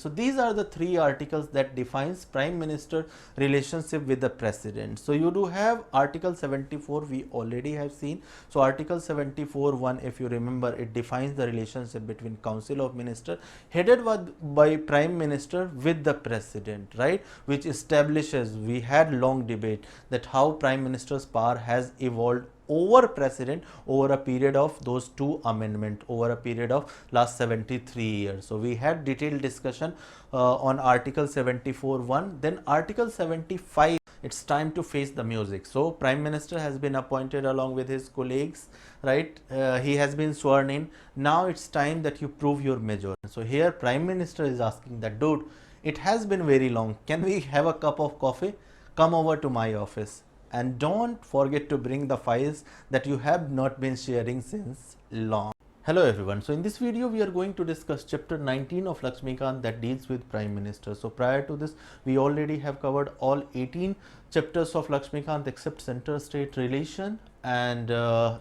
So these are the three articles that defines Prime Minister relationship with the President. So you do have Article 74, we already have seen. So Article 74(1), if you remember, it defines the relationship between Council of Ministers headed by Prime Minister with the President, right, which establishes, we had long debate that how Prime Minister's power has evolved over President over a period of those two amendments, over a period of last 73 years. So we had detailed discussion on Article 74(1). Then Article 75, it's time to face the music. So Prime Minister has been appointed along with his colleagues, right? He has been sworn in. Now it's time that you prove your majority. So here Prime Minister is asking that, dude, it has been very long. Can we have a cup of coffee? Come over to my office. And don't forget to bring the files that you have not been sharing since long. Hello everyone. So in this video we are going to discuss chapter 19 of Laxmikant that deals with Prime Minister. So prior to this we already have covered all 18 chapters of Laxmikant except center-state relation, and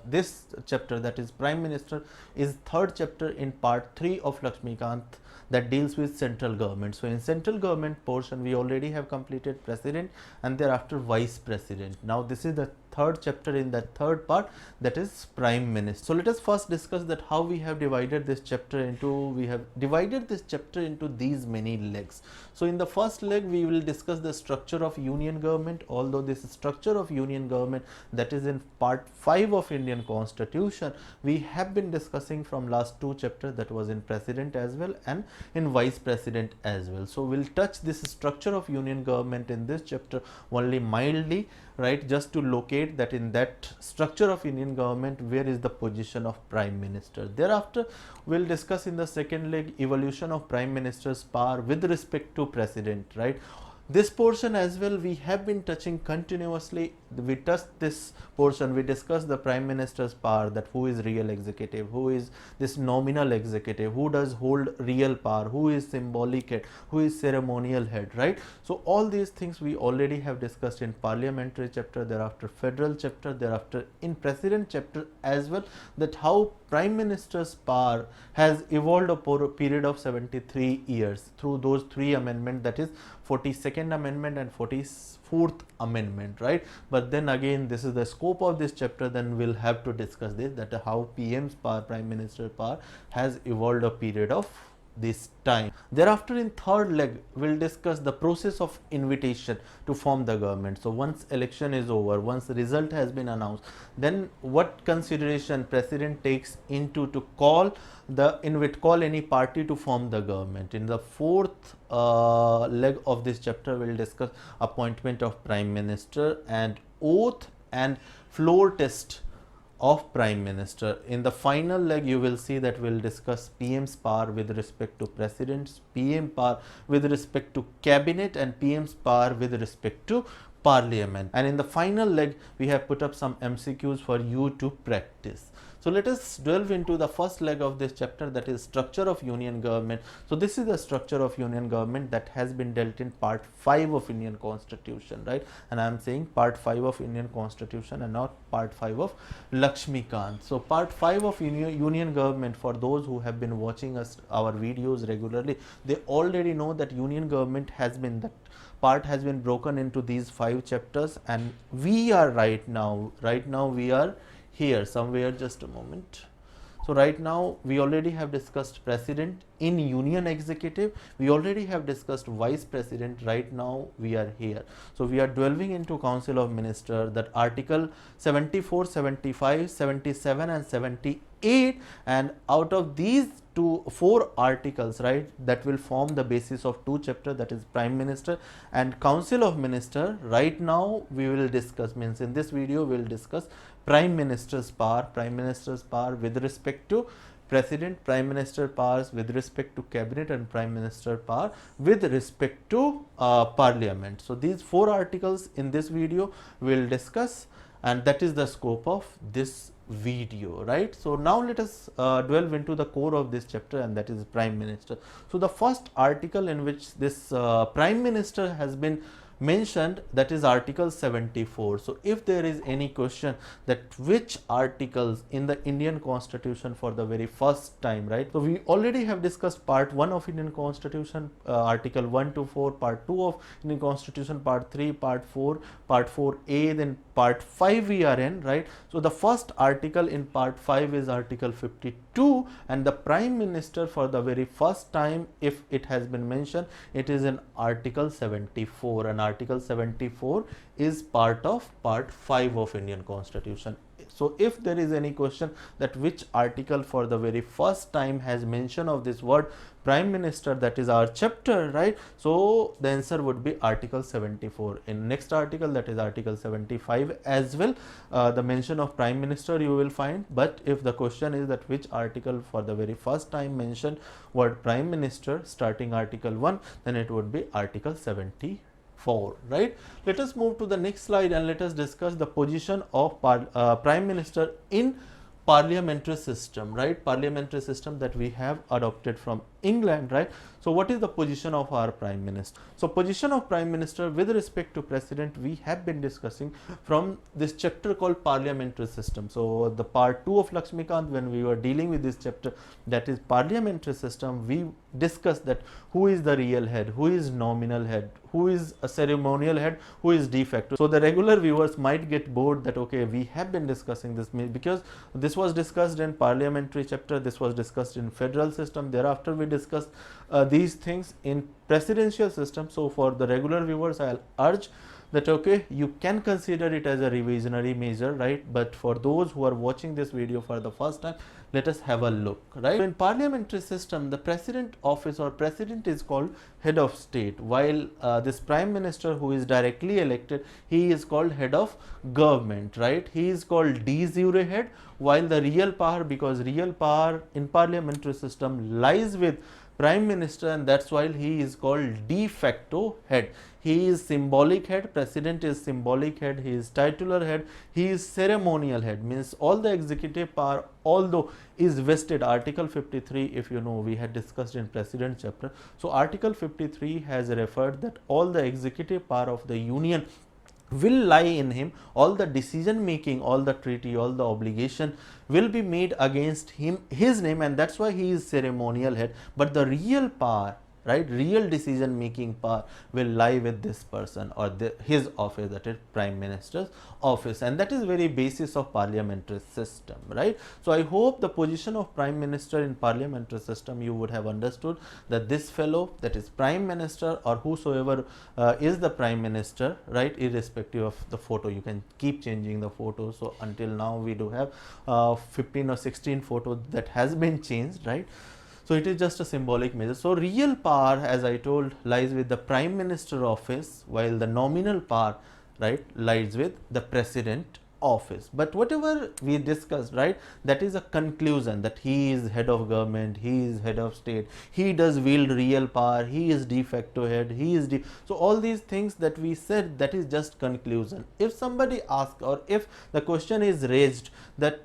this chapter, that is Prime Minister, is third chapter in part 3 of Laxmikant that deals with central government. So in central government portion we already have completed President and thereafter Vice President. Now this is the third chapter in that third part, that is Prime Minister. So let us first discuss that how we have divided this chapter into, these many legs. So in the first leg we will discuss the structure of union government, although this structure of union government, that is in part 5 of Indian Constitution, we have been discussing from last two chapters, that was in President as well and in Vice President as well. So we'll touch this structure of union government in this chapter only mildly, right, just to locate that in that structure of Indian government where is the position of Prime Minister. Thereafter we'll discuss in the second leg evolution of Prime Minister's power with respect to President, right. This portion as well we have been touching continuously. We touched this portion, we discussed the Prime Minister's power, that who is real executive, who is this nominal executive, who does hold real power, who is symbolic head, who is ceremonial head, right. So all these things we already have discussed in Parliamentary chapter, thereafter Federal chapter, thereafter in President chapter as well, that how Prime Minister's power has evolved over a period of 73 years through those three amendments, that is 42nd Amendment and 44th Amendment, right. But then again, this is the scope of this chapter, then we'll have to discuss this, that how PM's power, Prime Minister's power, has evolved a period of this time. Thereafter in third leg we'll discuss the process of invitation to form the government. So once election is over, once the result has been announced, then what consideration President takes into to call any party to form the government. In the fourth leg of this chapter we'll discuss appointment of Prime Minister and oath and floor test of Prime Minister. In the final leg you will see that we'll discuss PM's power with respect to President's, PM power with respect to Cabinet, and PM's power with respect to Parliament. And in the final leg we have put up some MCQs for you to practice. So let us delve into the first leg of this chapter, that is structure of union government. So this is the structure of union government that has been dealt in part 5 of Indian Constitution, right. And I am saying part 5 of Indian Constitution and not part 5 of Laxmikant. So part 5 of union government, for those who have been watching our videos regularly, they already know that union government has been, that part has been broken into these 5 chapters, and we are right now we are here somewhere, just a moment. So right now we already have discussed President in Union Executive, we already have discussed Vice President, right now we are here. So we are delving into Council of Ministers, that Article 74, 75, 77 and 78, and out of these 4 articles, right, that will form the basis of 2 chapters, that is Prime Minister and Council of Ministers. Right now we will discuss, means in this video we will discuss Prime Minister's power with respect to President, Prime Minister powers with respect to Cabinet, and Prime Minister power with respect to Parliament. So these 4 articles in this video we will discuss, and that is the scope of this video, right. So now let us delve into the core of this chapter, and that is Prime Minister. So the first article in which this Prime Minister has been mentioned, that is article 74. So if there is any question that which articles in the Indian constitution for the very first time, right? So we already have discussed part 1 of Indian constitution, article 1 to 4, part 2 of Indian constitution, part 3, part 4, part 4a, then part 5 we are in, right? So the first article in part 5 is article 52, and the prime minister for the very first time, if it has been mentioned, it is in article 74, and article 74 is part of part 5 of Indian constitution. So if there is any question that which article for the very first time has mention of this word prime minister, that is our chapter, right? So the answer would be article 74. In next article, that is article 75 as well, the mention of prime minister you will find. But if the question is that which article for the very first time mentioned word prime minister starting article 1, then it would be article 74, right? Let us move to the next slide and let us discuss the position of prime minister in parliamentary system, right? Parliamentary system that we have adopted from England, right? So what is the position of our prime minister? So position of prime minister with respect to president we have been discussing from this chapter called parliamentary system. So the part 2 of Laxmikant, when we were dealing with this chapter, that is parliamentary system, we discussed that who is the real head, who is nominal head, who is a ceremonial head, who is de facto. So the regular viewers might get bored that okay, we have been discussing this because this was discussed in parliamentary chapter, this was discussed in federal system, thereafter we discussed these things in presidential system. So for the regular viewers, I'll urge that okay, you can consider it as a revisionary measure, right? But for those who are watching this video for the first time, let us have a look, right? So in parliamentary system, the president office or president is called head of state, while this prime minister who is directly elected, he is called head of government, right? He is called de jure head, while the real power, because real power in parliamentary system lies with prime minister, and that's why he is called de facto head. He is symbolic head, president is symbolic head, he is titular head, he is ceremonial head, means all the executive power although is vested. Article 53, if you know, we had discussed in president chapter. So article 53 has referred that all the executive power of the union will lie in him, all the decision making, all the treaty, all the obligation will be made against him, his name, and that's why he is ceremonial head. But the real power, right, real decision making power will lie with this person or his office, that is prime minister's office, and that is very basis of parliamentary system, right? So I hope the position of prime minister in parliamentary system you would have understood that this fellow, that is prime minister or whosoever is the prime minister, right, irrespective of the photo, you can keep changing the photo. So until now we do have 15 or 16 photos that has been changed, right? So it is just a symbolic measure. So real power, as I told, lies with the prime minister office, while the nominal power, right, lies with the president office. But whatever we discussed, right, that is a conclusion that he is head of government, he is head of state, he does wield real power, he is de facto head, he is so all these things that we said, that is just conclusion. If somebody asks or if the question is raised that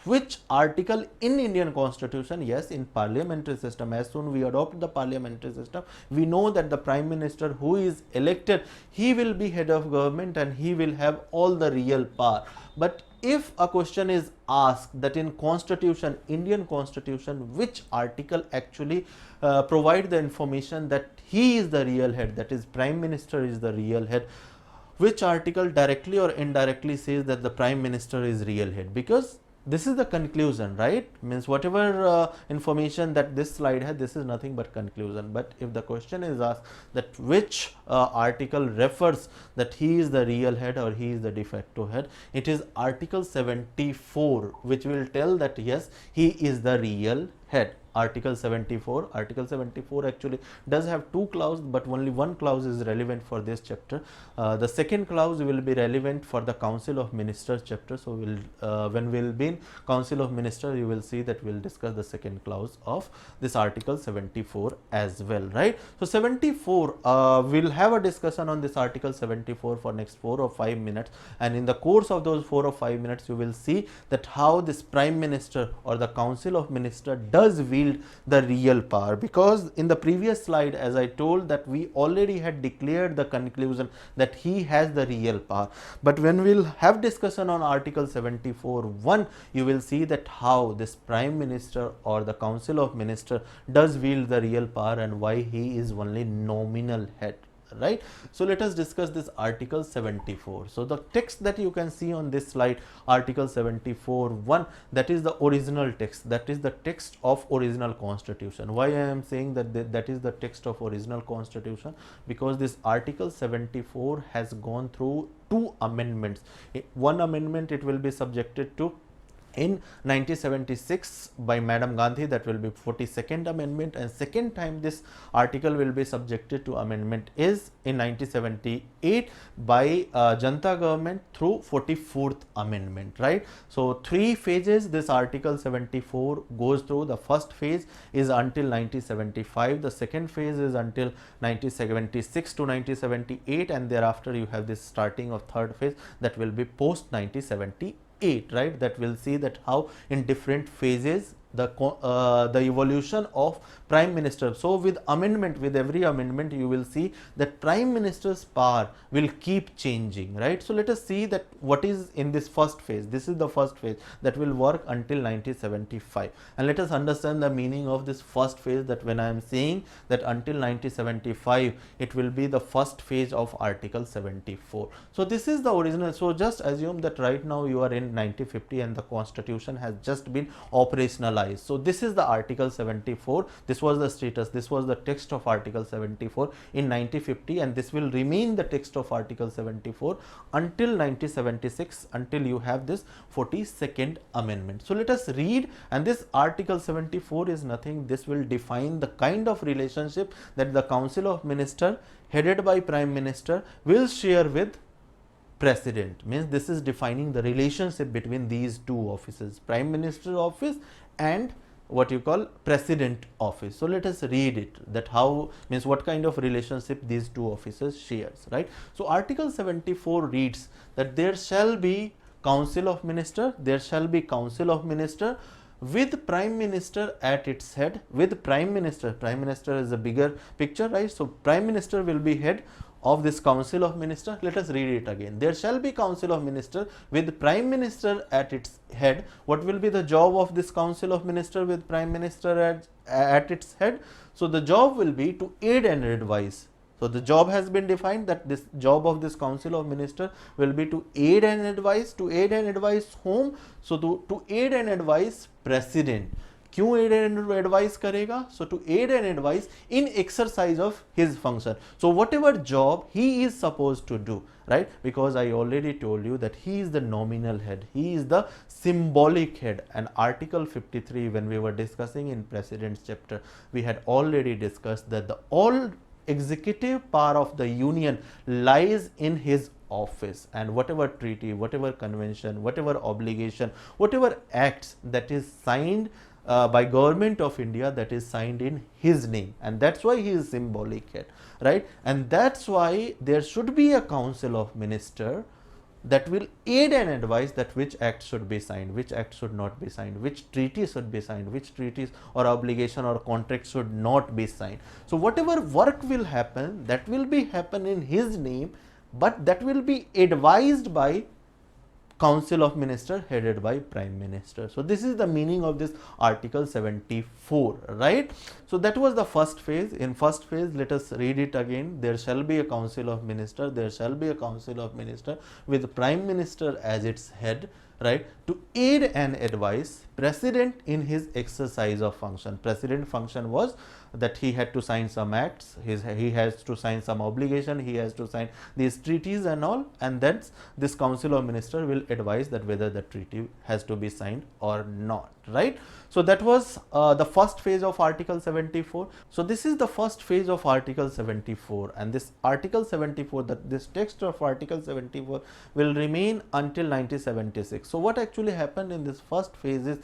which article in Indian constitution, yes, in parliamentary system, as soon we adopt the parliamentary system, we know that the prime minister who is elected, he will be head of government and he will have all the real power. But if a question is asked that in constitution, Indian constitution, which article actually provide the information that he is the real head, that is prime minister is the real head, which article directly or indirectly says that the prime minister is real head? Because this is the conclusion, right? Means whatever information that this slide has, this is nothing but conclusion. But if the question is asked that which article refers that he is the real head or he is the de facto head, it is article 74, which will tell that yes, he is the real head. Article 74. Article 74 actually does have two clauses, but only one clause is relevant for this chapter. The second clause will be relevant for the Council of Ministers chapter. So when we'll be in Council of Ministers, you will see that we'll discuss the second clause of this article 74 as well, right? So 74, we'll have a discussion on this article 74 for next 4 or 5 minutes, and in the course of those 4 or 5 minutes, you will see that how this prime minister or the Council of Ministers does wield wield the real power, because in the previous slide, as I told, that we already had declared the conclusion that he has the real power. But when we'll have discussion on Article 74(1), you will see that how this Prime Minister or the Council of Ministers does wield the real power and why he is only nominal head. Right. So let us discuss this Article 74. So the text that you can see on this slide, Article 74(1), that is the original text, that is the text of original constitution. Why I am saying that that is the text of original constitution? Because this Article 74 has gone through 2 amendments. One amendment it will be subjected to in 1976 by Madam Gandhi, that will be 42nd amendment, and second time this article will be subjected to amendment is in 1978 by Janata government through 44th amendment, right. So 3 phases this Article 74 goes through. The first phase is until 1975, the second phase is until 1976 to 1978, and thereafter you have this starting of third phase that will be post 1978. Right, that will see that how in different phases the evolution of Prime Minister. So with amendment, with every amendment, you will see that Prime Minister's power will keep changing, right. So let us see that what is in this first phase. This is the first phase that will work until 1975, and let us understand the meaning of this first phase, that when I am saying that until 1975, it will be the first phase of Article 74. So this is the original. So just assume that right now you are in 1950 and the constitution has just been operationalized. So this is the Article 74. This was the status, this was the text of Article 74 in 1950, and this will remain the text of Article 74 until 1976, until you have this 42nd amendment. So let us read, and this Article 74 is nothing. This will define the kind of relationship that the Council of Ministers headed by Prime Minister will share with President. Means this is defining the relationship between these 2 offices, Prime Minister office and what you call President office. So let us read it, that how, means what kind of relationship these 2 offices shares, right. So Article 74 reads that there shall be Council of Minister, there shall be Council of Minister with Prime Minister at its head, with Prime Minister. Prime Minister is a bigger picture, right. So Prime Minister will be head of this Council of Minister. Let us read it again. There shall be Council of Minister with Prime Minister at its head. What will be the job of this Council of Minister with Prime Minister at its head? So the job will be to aid and advise. So the job has been defined, that this job of this Council of Minister will be to aid and advise. To aid and advise whom? So to aid and advise President. क्यों aid and advise करेगा? So to aid and advise in exercise of his function. So whatever job he is supposed to do, right? Because I already told you that he is the nominal head, he is the symbolic head. And Article 53, when we were discussing in President's chapter, we had already discussed that the all executive power of the union lies in his office, and whatever treaty, whatever convention, whatever obligation, whatever acts that is signed by Government of India, that is signed in his name, and that's why he is symbolic head, right. And that's why there should be a Council of Ministers that will aid and advise that which act should be signed, which act should not be signed, which treaty should be signed, which treaties or obligation or contract should not be signed. So whatever work will happen, that will be happen in his name, but that will be advised by Council of Ministers headed by Prime Minister. So this is the meaning of this Article 74, right. So that was the first phase. In first phase, let us read it again. There shall be a Council of Ministers, there shall be a Council of Ministers with Prime Minister as its head, right, to aid and advise President in his exercise of function. President function was that he had to sign some acts, he has to sign some obligation, he has to sign these treaties and all, and then this Council of Ministers will advise that whether the treaty has to be signed or not, right. So that was the first phase of Article 74. So this is the first phase of Article 74, and this Article 74, that this text of Article 74 will remain until 1976. So what actually happened in this first phase is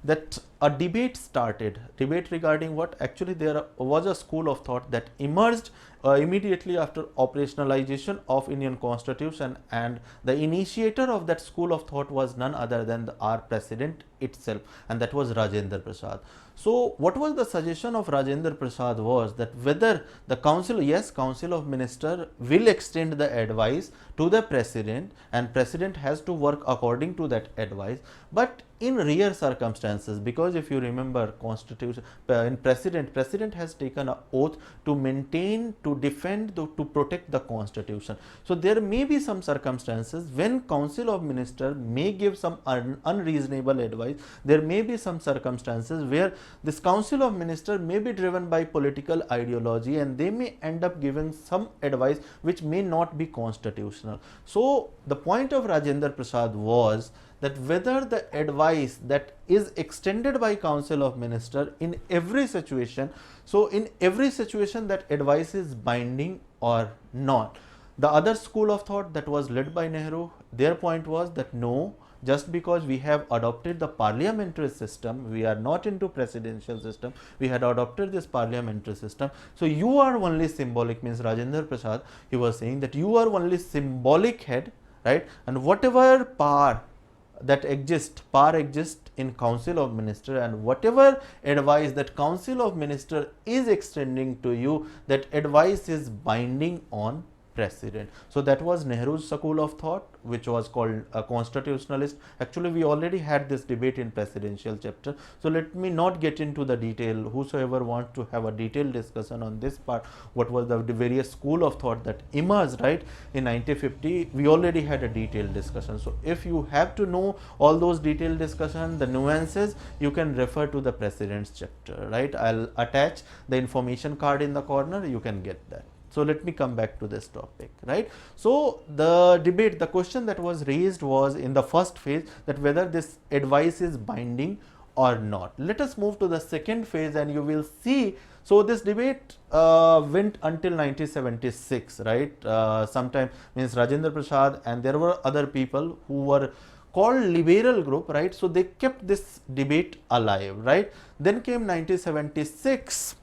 that a debate started. Debate regarding what? Actually there was a school of thought that emerged immediately after operationalization of Indian Constitution, and the initiator of that school of thought was none other than our President itself, and that was Rajendra Prasad. So what was the suggestion of Rajendra Prasad was that whether the council, yes, council of minister will extend the advice to the president and president has to work according to that advice, but in rare circumstances, because if you remember constitution in president has taken an oath to maintain, to defend, to protect the constitution. So there may be some circumstances when council of minister may give some unreasonable advice. There may be some circumstances where this council of minister may be driven by political ideology and they may end up giving some advice which may not be constitutional. So the point of Rajendra Prasad was that whether the advice that is extended by council of minister in every situation, so in every situation that advice is binding or not. The other school of thought that was led by Nehru, their point was that no, just because we have adopted the parliamentary system, we are not into presidential system, we had adopted this parliamentary system, so you are only symbolic, means Rajendra Prasad, he was saying that you are only symbolic head, right, and whatever power that power exists in council of minister, and whatever advice that council of minister is extending to you, that advice is binding on president. So that was Nehru's school of thought, which was called a constitutionalist. Actually, we already had this debate in presidential chapter, so let me not get into the detail. Whosoever wants to have a detailed discussion on this part, what was the various school of thought that emerged, right, in 1950, we already had a detailed discussion. So if you have to know all those detailed discussion, the nuances, you can refer to the president's chapter, right. I'll attach the information card in the corner, you can get that. So let me come back to this topic, right. So the debate, the question that was raised was in the first phase that whether this advice is binding or not. Let us move to the second phase and you will see. So this debate went until 1976, right. Sometime, means Rajendra Prasad and there were other people who were called liberal group, right. So they kept this debate alive, right. Then came 1976.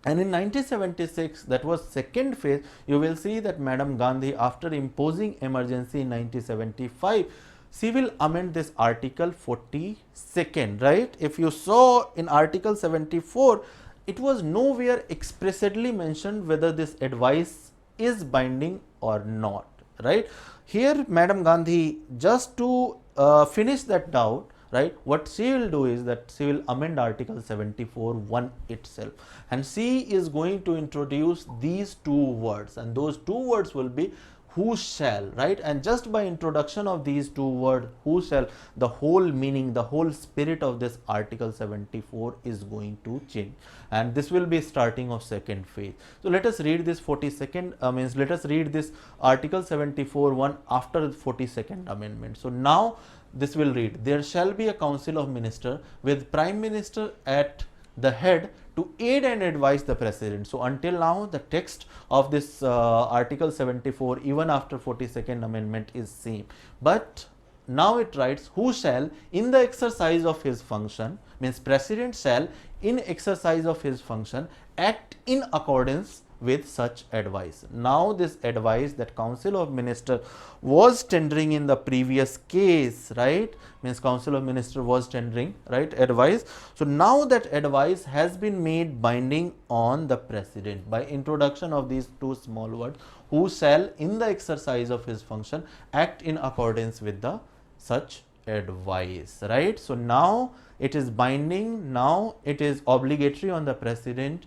And in 1976, that was second phase, you will see that Madam Gandhi, after imposing emergency in 1975, she will amend this article 42nd, right. If you saw in article 74, it was nowhere expressly mentioned whether this advice is binding or not, right. Here Madam Gandhi, just to finish that doubt, right, what she will do is that she will amend article 74(1) itself, and she is going to introduce these two words, and those two words will be who shall, right, and just by introduction of these two words who shall, the whole meaning, the whole spirit of this article 74 is going to change, and this will be starting of second phase. So let us read this 42nd, means let us read this article 74(1) after the 42nd amendment. So now this will read, there shall be a council of minister with prime minister at the head to aid and advise the president. So until now the text of this article 74 even after 42nd amendment is same, but now it writes who shall in the exercise of his function, means president shall in exercise of his function act in accordance with such advice. Now this advice that council of minister was tendering in the previous case, right, means council of minister was tendering, right, advice. So now that advice has been made binding on the president by introduction of these two small words, who shall in the exercise of his function act in accordance with the such advice, right. So now it is binding, now it is obligatory on the president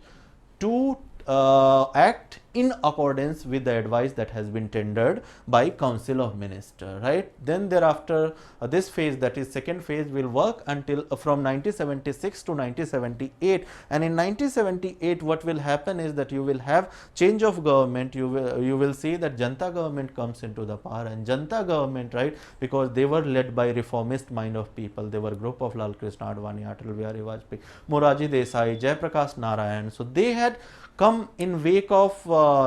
to act in accordance with the advice that has been tendered by council of minister, right. Then thereafter this phase, that is second phase, will work until from 1976 to 1978, and in 1978 what will happen is that you will have change of government. You will see that Janata government comes into the power, and Janata government, right, because they were led by reformist mind of people, they were a group of Lal Krishna Advani, Atal Bihari Vajpayee, Moraji Desai, Jayaprakash Narayan. So they had come in wake of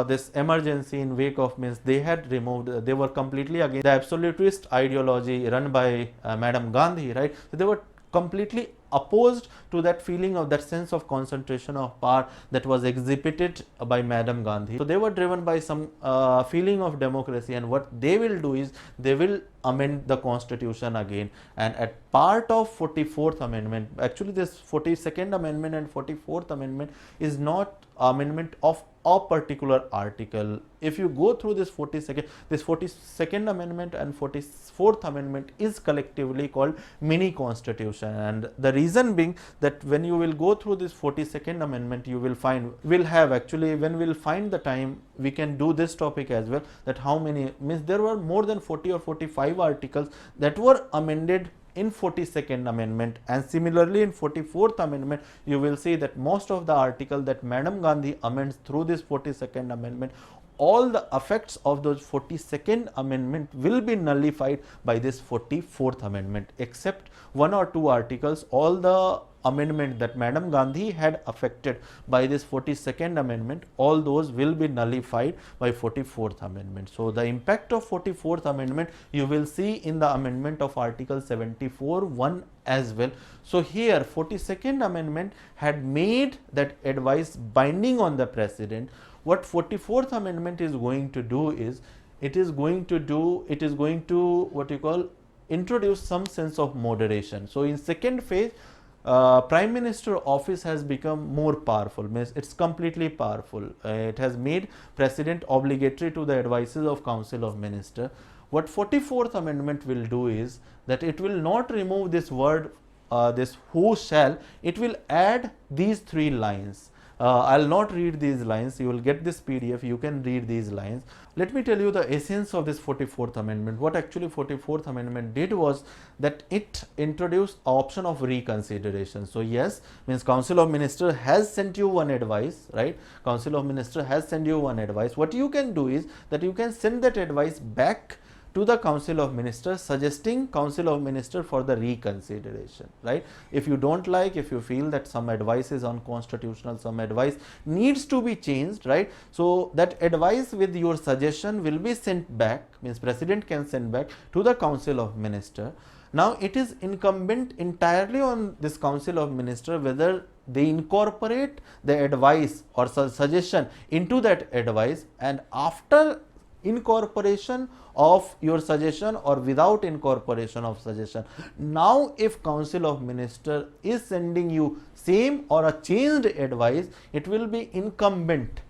this emergency, in wake of, means they had removed, they were completely against the absolutist ideology run by Madam Gandhi, right. So they were completely opposed to that feeling of that sense of concentration of power that was exhibited by Madam Gandhi. So they were driven by some feeling of democracy, and what they will do is they will amend the constitution again. And at part of 44th amendment, actually this 42nd amendment and 44th amendment is not amendment of a particular article. If you go through this 42nd amendment and 44th amendment is collectively called mini constitution. And the reason being that when you will go through this 42nd amendment, you will find, we'll have actually, when we'll find the time, we can do this topic as well, that how many, means there were more than 40 or 45 articles that were amended in 42nd amendment. And similarly in 44th amendment, you will see that most of the article that Madam Gandhi amends through this 42nd amendment, all the effects of those 42nd amendment will be nullified by this 44th amendment, except one or two articles. All the amendment that Madam Gandhi had affected by this 42nd amendment, all those will be nullified by 44th amendment. So the impact of 44th amendment you will see in the amendment of article 74(1) as well. So here 42nd amendment had made that advice binding on the president. What 44th amendment is going to do is, it is going to what you call introduce some sense of moderation. So in second phase, Prime Minister office has become more powerful, means it's completely powerful. It has made President obligatory to the advices of Council of Minister. What 44th amendment will do is that it will not remove this word, this who shall, it will add these three lines. I'll not read these lines, you will get this PDF, you can read these lines. Let me tell you the essence of this 44th amendment. What actually 44th amendment did was that it introduced option of reconsideration. So yes, means Council of Minister has sent you one advice, right? Council of Minister has sent you one advice. What you can do is that you can send that advice back to the Council of Ministers, suggesting Council of Minister for the reconsideration, right? If you don't like, if you feel that some advice is unconstitutional, some advice needs to be changed, right? So that advice with your suggestion will be sent back, means President can send back to the Council of Minister. Now it is incumbent entirely on this Council of Minister whether they incorporate the advice or suggestion into that advice, and after incorporation of your suggestion or without incorporation of suggestion. Now if Council of Minister is sending you same or a changed advice, it will be incumbent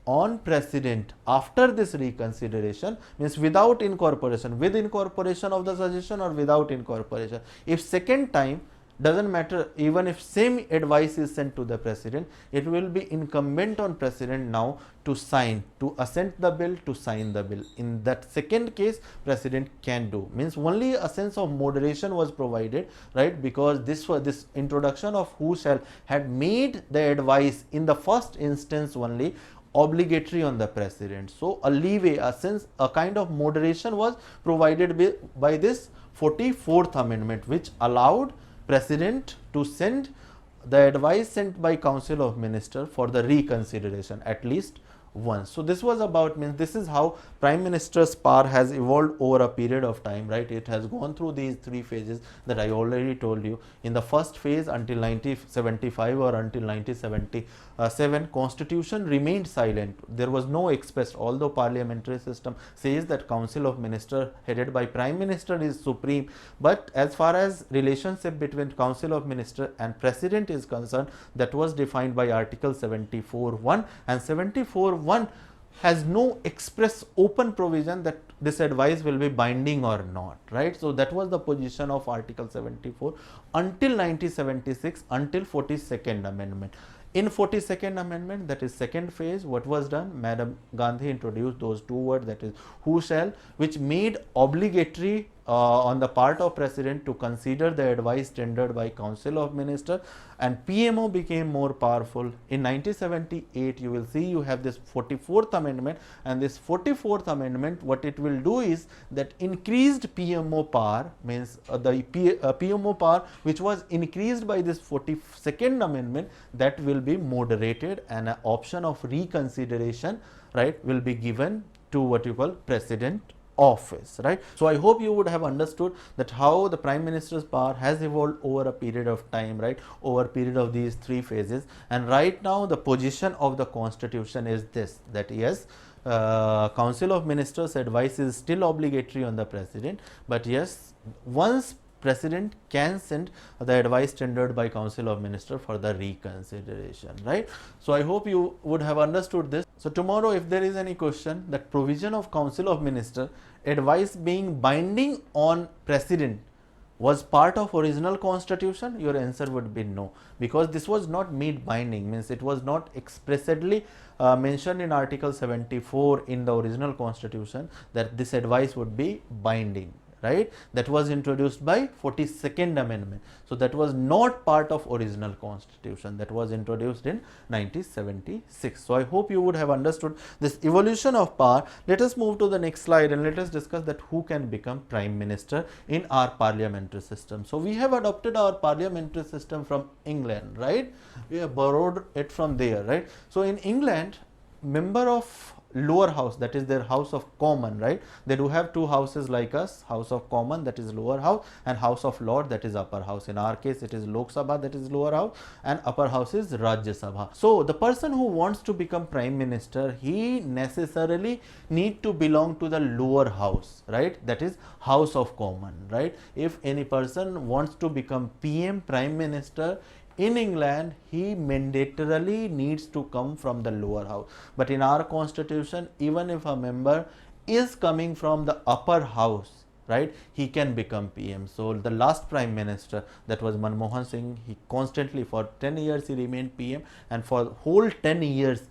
on President after this reconsideration, means without incorporation, with incorporation of the suggestion or without incorporation. If second time, doesn't matter, even if same advice is sent to the President, it will be incumbent on President now to sign, to assent the bill, to sign the bill. In that second case, President can do, means only a sense of moderation was provided, right? Because this introduction of who shall had made the advice in the first instance only obligatory on the President. So a leeway, a kind of moderation was provided by this 44th amendment, which allowed President to send the advice sent by Council of Minister for the reconsideration at least once. So this was about, means this is how Prime Minister's power has evolved over a period of time, right? It has gone through these three phases that I already told you. In the first phase until 1975 or until 1977, Constitution remained silent. There was no expressed, although parliamentary system says that Council of Minister headed by Prime Minister is supreme, but as far as relationship between Council of Minister and President is concerned, that was defined by Article 74(1), and 74(1) has no express open provision that this advice will be binding or not, right? So that was the position of Article 74 until 1976, until 42nd amendment. In 42nd amendment, that is second phase, what was done? Madam Gandhi introduced those two words, that is who shall, which made obligatory on the part of President to consider the advice tendered by Council of Minister, and PMO became more powerful. In 1978, you will see you have this 44th amendment, and this 44th amendment, what it will do is that increased PMO power, means the PMO power which was increased by this 42nd amendment, that will be moderated, and an option of reconsideration, right, will be given to what you call President office, right? So I hope you would have understood that how the Prime Minister's power has evolved over a period of time, right, over a period of these three phases. And right now the position of the Constitution is this, that yes, Council of Ministers advice is still obligatory on the President, but yes, once President can send the advice tendered by Council of Ministers for the reconsideration, right? So I hope you would have understood this. So tomorrow if there is any question that provision of Council of Ministers advice being binding on President was part of original Constitution, your answer would be no, because this was not made binding, means it was not expressly mentioned in Article 74 in the original Constitution that this advice would be binding, right? That was introduced by 42nd Amendment. So that was not part of original Constitution, that was introduced in 1976. So I hope you would have understood this evolution of power. Let us move to the next slide and let us discuss that who can become Prime Minister in our parliamentary system. So we have adopted our parliamentary system from England, right? We have borrowed it from there, right? So in England, member of lower house, that is their House of Common, right? They do have two houses like us, House of Common, that is lower house, and House of Lord, that is upper house. In our case it is Lok Sabha, that is lower house, and upper house is Rajya Sabha. So the person who wants to become Prime Minister, he necessarily need to belong to the lower house, right? That is House of Common, right? If any person wants to become PM, Prime Minister, in England, he mandatorily needs to come from the lower house. But in our Constitution, even if a member is coming from the upper house, right, he can become PM. So the last Prime Minister, that was Manmohan Singh, he constantly for 10 years he remained PM, and for whole 10 years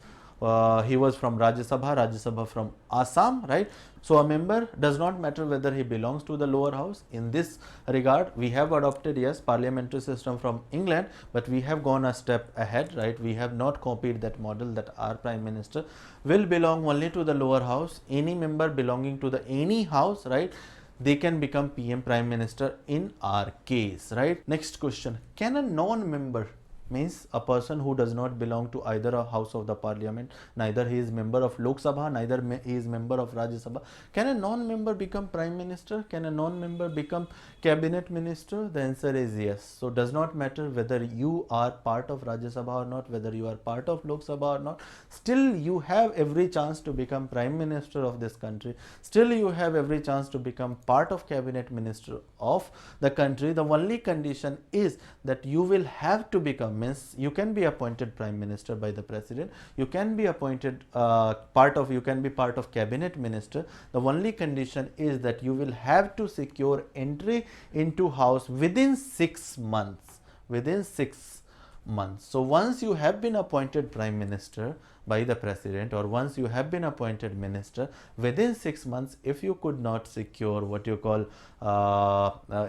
he was from Rajya Sabha from Assam, right? So a member does not matter whether he belongs to the lower house. In this regard, we have adopted, yes, parliamentary system from England, but we have gone a step ahead, right? We have not copied that model that our Prime Minister will belong only to the lower house. Any member belonging to the any house, right, they can become PM, Prime Minister in our case, right? Next question, can a non-member, means a person who does not belong to either a house of the parliament, neither he is member of Lok Sabha, neither he is member of Rajya Sabha, can a non-member become Prime Minister? Can a non-member become Cabinet Minister? The answer is yes. So does not matter whether you are part of Rajya Sabha or not, whether you are part of Lok Sabha or not, still you have every chance to become Prime Minister of this country, still you have every chance to become part of Cabinet Minister of the country. The only condition is that you will have to become, means you can be appointed Prime Minister by the President, you can be appointed you can be part of Cabinet Minister. The only condition is that you will have to secure entry into House within 6 months, within 6 months. So once you have been appointed Prime Minister by the President, or once you have been appointed Minister, within 6 months, if you could not secure what you call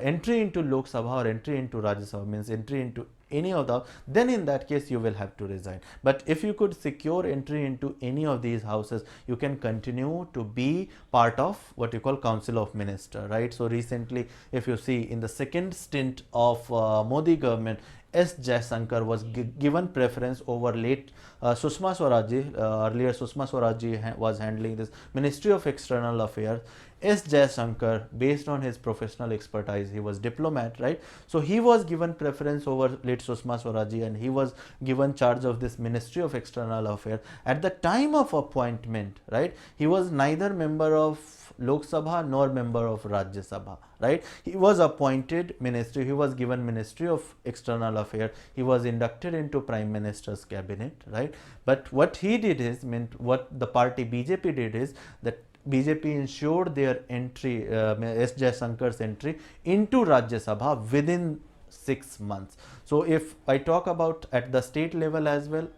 entry into Lok Sabha or entry into Rajya Sabha, means entry into any of the, then in that case you will have to resign. But if you could secure entry into any of these houses, you can continue to be part of what you call Council of Minister, right? So recently, if you see in the second stint of Modi government, S. Jaishankar was given preference over late Sushma Swaraj. Earlier Sushma Swaraj was handling this Ministry of External Affairs. S. Jaishankar, based on his professional expertise, he was diplomat, right? So he was given preference over late Sushma Swaraj, and he was given charge of this Ministry of External Affairs. At the time of appointment, right, he was neither member of Lok Sabha nor member of Rajya Sabha, right? He was appointed ministry, he was given Ministry of External Affairs, he was inducted into Prime Minister's cabinet, right? But what he did is, what the party BJP did is that BJP ensured their entry, S. Jaishankar's entry into Rajya Sabha within 6 months. So if I talk about at the state level as well,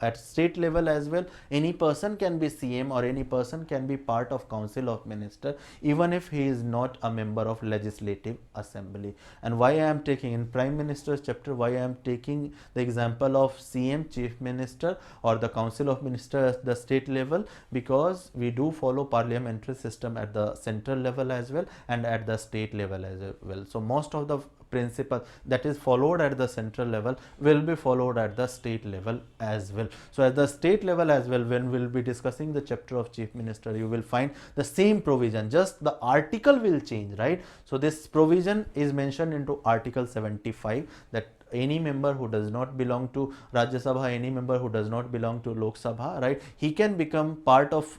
any person can be CM or any person can be part of Council of Minister, even if he is not a member of Legislative Assembly. And why I am taking in Prime Minister's chapter, why I am taking the example of CM, Chief Minister, or the Council of Minister at the state level, because we do follow parliamentary system at the central level as well and at the state level as well. So most of the principle that is followed at the central level will be followed at the state level as well. So at the state level as well, when we'll be discussing the chapter of chief minister, you will find the same provision, just the article will change, right? So this provision is mentioned into article 75, that any member who does not belong to Rajya Sabha, any member who does not belong to Lok Sabha, right, he can become part of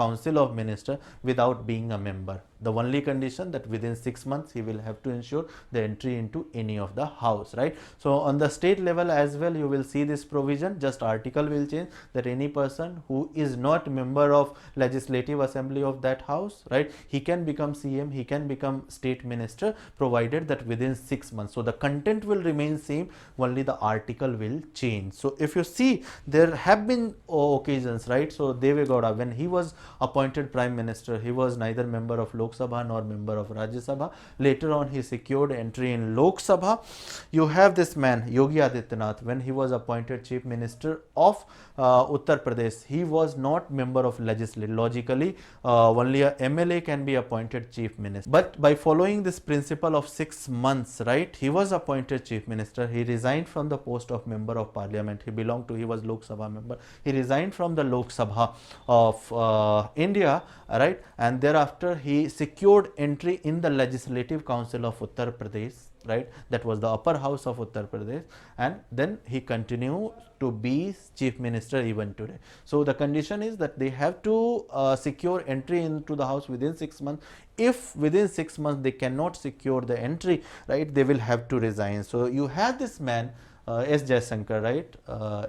Council of Minister without being a member. The only condition that within 6 months he will have to ensure the entry into any of the house, right? So on the state level as well, you will see this provision, just article will change, that any person who is not member of Legislative Assembly of that house, right, he can become CM, he can become state minister, provided that within 6 months. So the content will remain same, only the article will change. So if you see, there have been occasions, right? So Deve Gowda, when he was appointed prime minister, he was neither member of Lok Sabha nor member of Rajya Sabha. Later on he secured entry in Lok Sabha. You have this man Yogi Adityanath, when he was appointed chief minister of Uttar Pradesh, he was not member of legislature. Logically only a MLA can be appointed chief minister, but by following this principle of 6 months, right, he was appointed chief minister. He resigned from the post of member of parliament. He was Lok Sabha member. He resigned from the Lok Sabha of India, right, and thereafter he secured entry in the Legislative Council of Uttar Pradesh, right, that was the upper house of Uttar Pradesh, and then he continued to be chief minister even today. So the condition is that they have to secure entry into the house within 6 months. If within 6 months they cannot secure the entry, right, they will have to resign. So you have this man S. Jaishankar, right,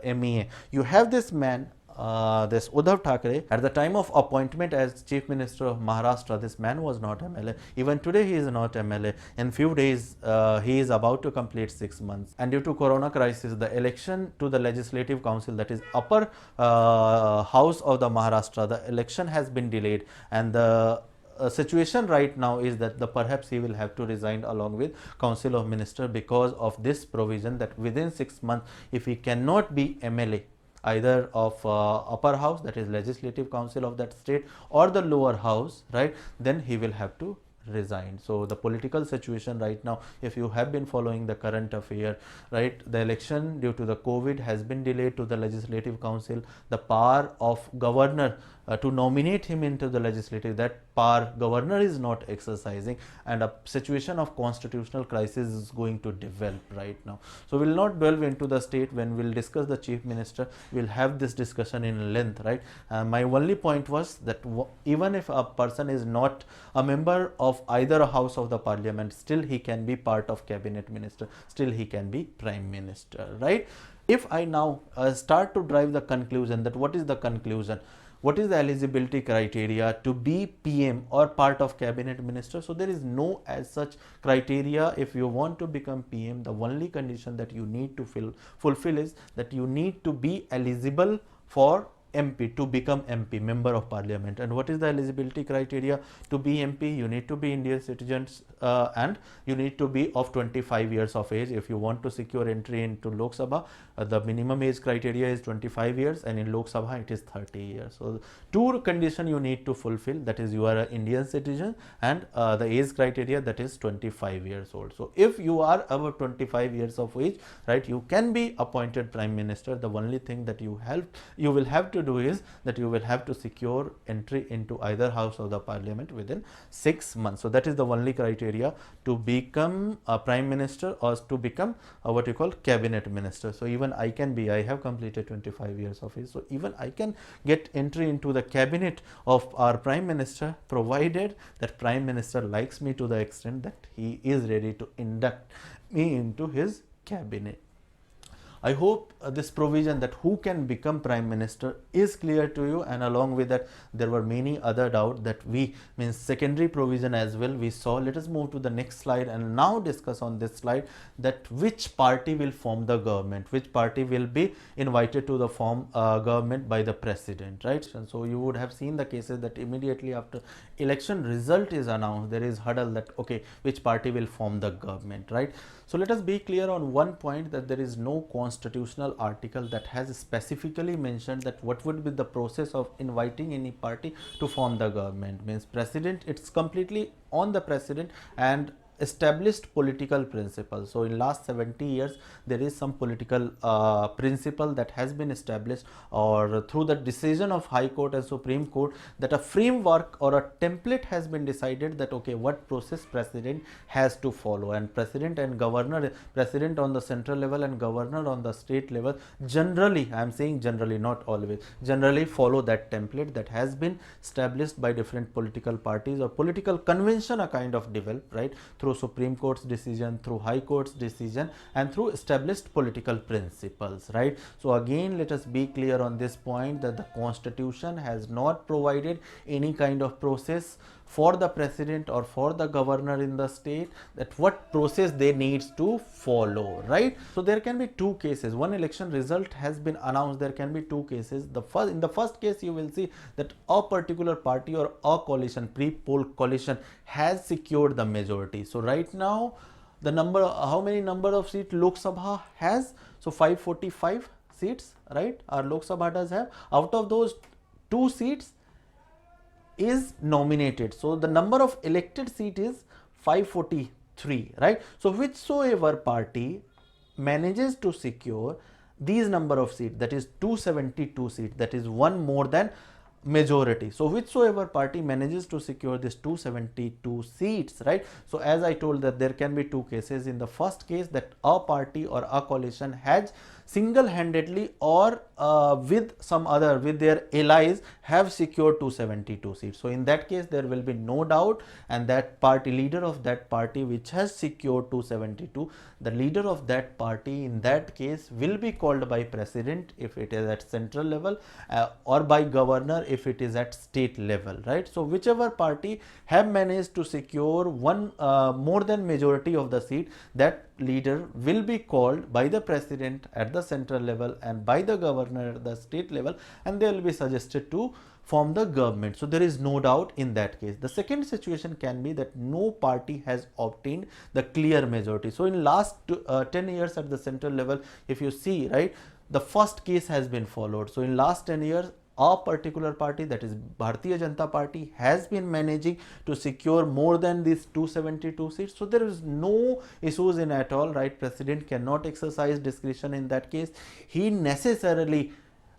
MEA. You have this man this Uddhav Thackeray. At the time of appointment as chief minister of Maharashtra, this man was not MLA. Even today he is not MLA. In few days he is about to complete 6 months, and due to corona crisis, the election to the Legislative Council, that is upper house of the Maharashtra, the election has been delayed, and the situation right now is that perhaps he will have to resign along with Council of Minister, because of this provision that within 6 months, if he cannot be MLA either of upper house, that is Legislative Council of that state, or the lower house, right, then he will have to resign. So the political situation right now, if you have been following the current affair, right, the election due to the COVID has been delayed to the Legislative Council. The power of governor to nominate him into the legislative, that power governor is not exercising, and a situation of constitutional crisis is going to develop right now. So we will not delve into the state. When we will discuss the chief minister, we will have this discussion in length, right? My only point was that even if a person is not a member of either a house of the parliament, still he can be part of cabinet minister, still he can be prime minister, right? If I now start to drive the conclusion, that what is the conclusion? What is the eligibility criteria to be PM or part of cabinet minister? So there is no as such criteria. If you want to become PM, the only condition that you need to fulfill is that you need to be eligible for MP, to become MP, member of parliament. And what is the eligibility criteria to be MP? You need to be Indian citizens and you need to be of 25 years of age. If you want to secure entry into Lok Sabha, the minimum age criteria is 25 years, and in Lok Sabha it is 30 years. So two conditions you need to fulfill, that is you are an Indian citizen, and the age criteria, that is 25 years old. So if you are above 25 years of age, right, you can be appointed prime minister. The only thing that you will have to do is that you will have to secure entry into either house of the parliament within 6 months. So that is the only criteria to become a prime minister or to become what you call cabinet minister. So even I have completed 25 years of age, so even I can get entry into the cabinet of our prime minister, provided that prime minister likes me to the extent that he is ready to induct me into his cabinet. I hope this provision that who can become prime minister is clear to you, and along with that there were many other doubts that we means secondary provision as well we saw. Let us move to the next slide and now discuss on this slide that which party will form the government, which party will be invited to the form government by the president, right? And so you would have seen the cases that immediately after election result is announced, there is huddle that okay, which party will form the government, right? So let us be clear on one point, that there is no constitutional article that has specifically mentioned that what would be the process of inviting any party to form the government. Means president, it's completely on the president, and established political principle. So in last 70 years there is some political principle that has been established, or through the decision of High Court and Supreme Court, that a framework or a template has been decided that okay, what process president has to follow, and president and governor, president on the central level and governor on the state level, generally, I am saying generally, not always, generally follow that template that has been established by different political parties, or political convention a kind of developed, right, through Supreme Court's decision, through High Court's decision, and through established political principles, right. So again, let us be clear on this point that the Constitution has not provided any kind of process for the president or for the governor in the state, that what process they needs to follow, right. So there can be two cases. One election result has been announced, there can be two cases. In the first case, you will see that a particular party or a coalition, pre-poll coalition, has secured the majority. So right now the number, how many number of seats Lok Sabha has? So 545 seats, right, our Lok Sabha does have. Out of those, 2 seats is nominated, so the number of elected seat is 543, right. So whichsoever party manages to secure these number of seats, that is 272 seats, that is one more than majority. So whichsoever party manages to secure this 272 seats, right. So as I told that there can be two cases. In the first case, that a party or a coalition has single-handedly or with some other, with their allies, have secured 272 seats. So in that case, there will be no doubt, and that party, leader of that party which has secured 272, the leader of that party in that case will be called by president if it is at central level, or by governor if it is at state level, right. So whichever party have managed to secure one more than majority of the seat, that leader will be called by the president at the central level and by the governor at the state level, and they will be suggested to form the government. So there is no doubt in that case. The second situation can be that no party has obtained the clear majority. So in last 10 years at the central level, if you see, right, the first case has been followed. So in last 10 years, a particular party, that is Bharatiya Janata Party, has been managing to secure more than these 272 seats. So there is no issues in at all, right. President cannot exercise discretion in that case. He necessarily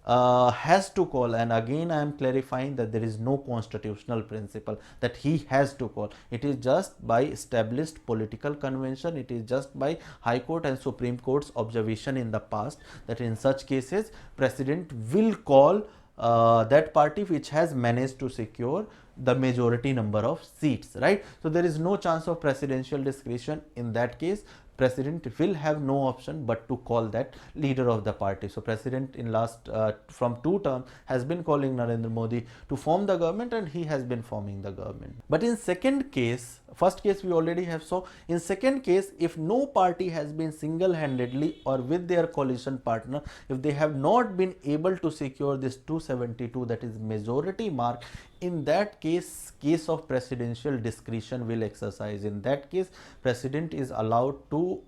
has to call, and again I am clarifying that there is no constitutional principle that he has to call. It is just by established political convention, it is just by High Court and Supreme Court's observation in the past, that in such cases president will call that party which has managed to secure the majority number of seats, right. So there is no chance of presidential discretion in that case. President will have no option but to call that leader of the party. So president in last from 2 terms has been calling Narendra Modi to form the government, and he has been forming the government. But in second case, first case we already have. So in second case, if no party has been single-handedly or with their coalition partner, if they have not been able to secure this 272, that is majority mark, in that case, case of presidential discretion will exercise. In that case, president is allowed to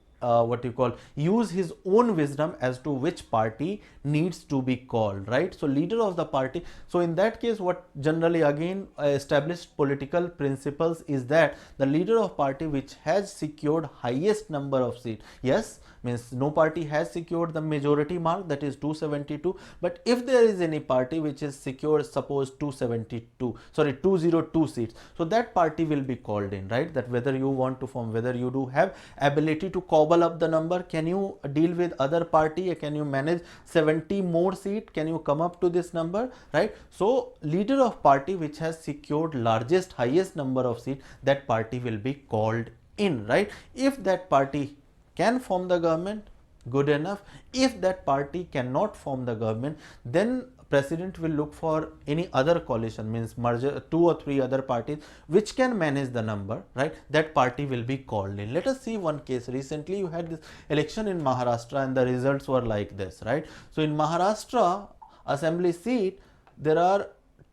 use his own wisdom as to which party needs to be called, right. So leader of the party, so in that case, what generally again established political principles is that the leader of party which has secured highest number of seats, yes, means no party has secured the majority mark, that is 272, but if there is any party which is secured, suppose 202 seats, so that party will be called in, right, that whether you want to form, whether you do have ability to cobble up the number, can you deal with other party, can you manage 70 more seat, can you come up to this number, right. So leader of party which has secured largest, highest number of seats, that party will be called in, right. If that party can form the government, good enough. If that party cannot form the government, then president will look for any other coalition, means merger 2 or 3 other parties which can manage the number, right, that party will be called in. Let us see one case. Recently you had this election in Maharashtra and the results were like this, right. So in Maharashtra assembly seat, there are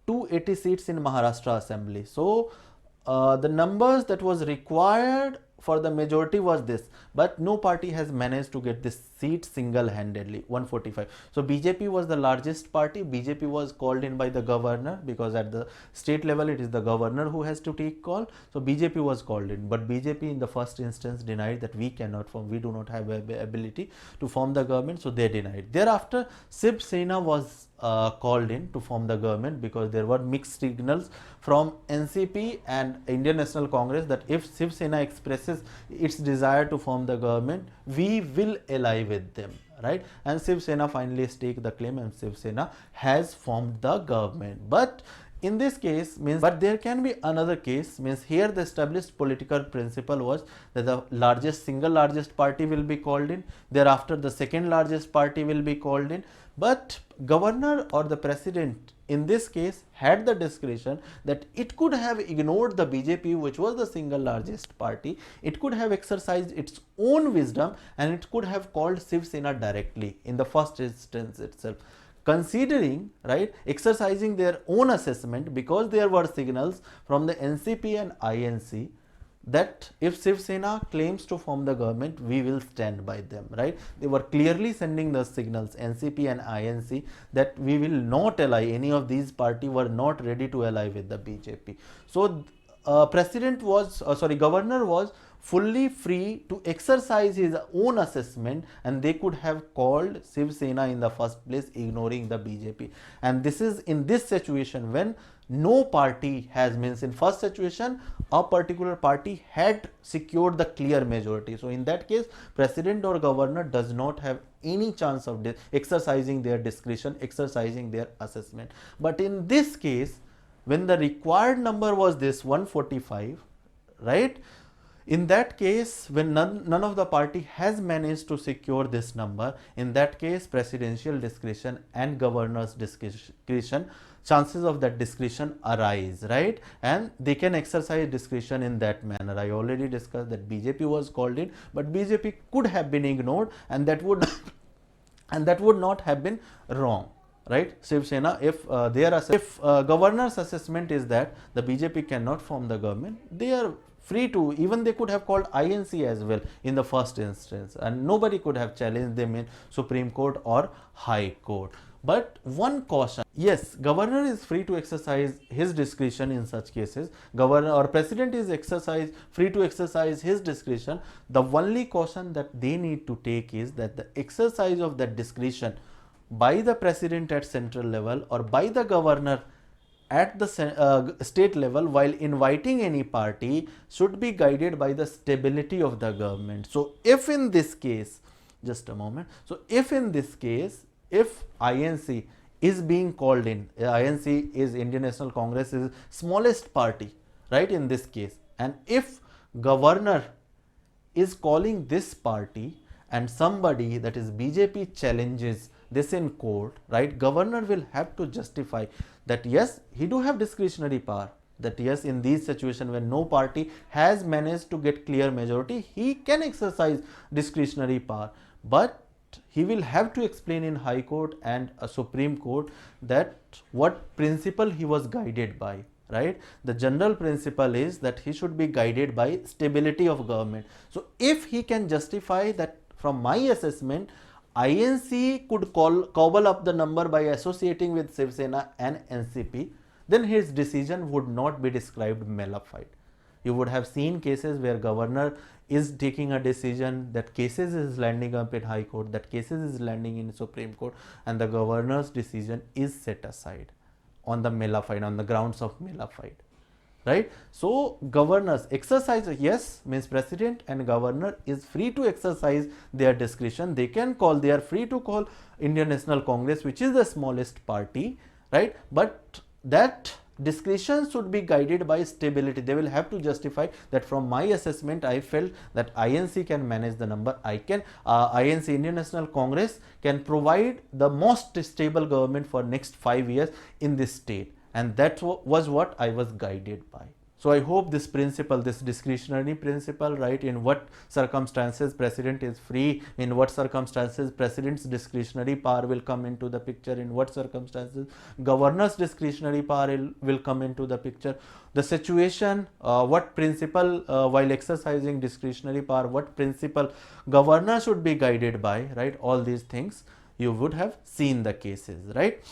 280 seats in Maharashtra assembly. So the numbers that was required for the majority was this, but no party has managed to get this seat single-handedly, 145. So BJP was the largest party. BJP was called in by the governor, because at the state level it is the governor who has to take call. So BJP was called in, but BJP in the first instance denied that we cannot form, we do not have ability to form the government, so they denied. Thereafter Shiv Sena was called in to form the government, because there were mixed signals from NCP and Indian National Congress that if Shiv Sena expresses its desire to form the government, we will ally with them, right? And Shiv Sena finally staked the claim, and Shiv Sena has formed the government. But in this case means, but there can be another case, means here the established political principle was that the single largest party will be called in, thereafter the second largest party will be called in, but governor or the president in this case had the discretion that it could have ignored the BJP, which was the single largest party. It could have exercised its own wisdom and it could have called Shiv Sena directly in the first instance itself, considering, right, exercising their own assessment, because there were signals from the NCP and INC that if Shiv Sena claims to form the government, we will stand by them, right? They were clearly sending the signals, NCP and INC, that we will not ally. Any of these parties were not ready to ally with the BJP. So governor was fully free to exercise his own assessment, and they could have called Shiv Sena in the first place, ignoring the BJP. And this is in this situation when no party has, means in first situation a particular party had secured the clear majority. So in that case, president or governor does not have any chance of exercising their discretion, exercising their assessment. But in this case, when the required number was this 145, right? In that case, when none of the party has managed to secure this number, in that case, presidential discretion and governor's discretion, chances of that discretion arise, right? And they can exercise discretion in that manner. I already discussed that BJP was called in, but BJP could have been ignored, and that would not have been wrong, right? Shiv Sena, if governor's assessment is that the BJP cannot form the government, they are free to, even they could have called INC as well in the first instance, and nobody could have challenged them in Supreme Court or High Court. But one caution, yes, governor is free to exercise his discretion in such cases. Governor or president is free to exercise his discretion. The only caution that they need to take is that the exercise of that discretion by the president at central level or by the governor at the state level while inviting any party should be guided by the stability of the government. So if in this case, just a moment, so if in this case, if INC is being called in, INC is Indian National Congress is smallest party, right, in this case, and if governor is calling this party and somebody, that is BJP, challenges this in court, right, governor will have to justify that yes, he do have discretionary power, that yes, in these situations when no party has managed to get clear majority, he can exercise discretionary power, but he will have to explain in High Court and a Supreme Court that what principle he was guided by, right? The general principle is that he should be guided by stability of government. So if he can justify that from my assessment, INC could cobble up the number by associating with Shiv Sena and NCP, then his decision would not be described malafide. You would have seen cases where governor is taking a decision, that cases is landing up in High Court, that cases is landing in Supreme Court, and the governor's decision is set aside on the malafide, on the grounds of malafide, right? So governors exercise, yes, means president and governor is free to exercise their discretion. They are free to call Indian National Congress, which is the smallest party, right? But that discretion should be guided by stability. They will have to justify that from my assessment, I felt that INC can manage the number. INC, Indian National Congress, can provide the most stable government for next 5 years in this state. And that was what I was guided by. So I hope this principle, this discretionary principle, right, in what circumstances president is free, in what circumstances president's discretionary power will come into the picture, in what circumstances governor's discretionary power will come into the picture, the situation, what principle while exercising discretionary power, what principle governor should be guided by, right, all these things you would have seen the cases, right.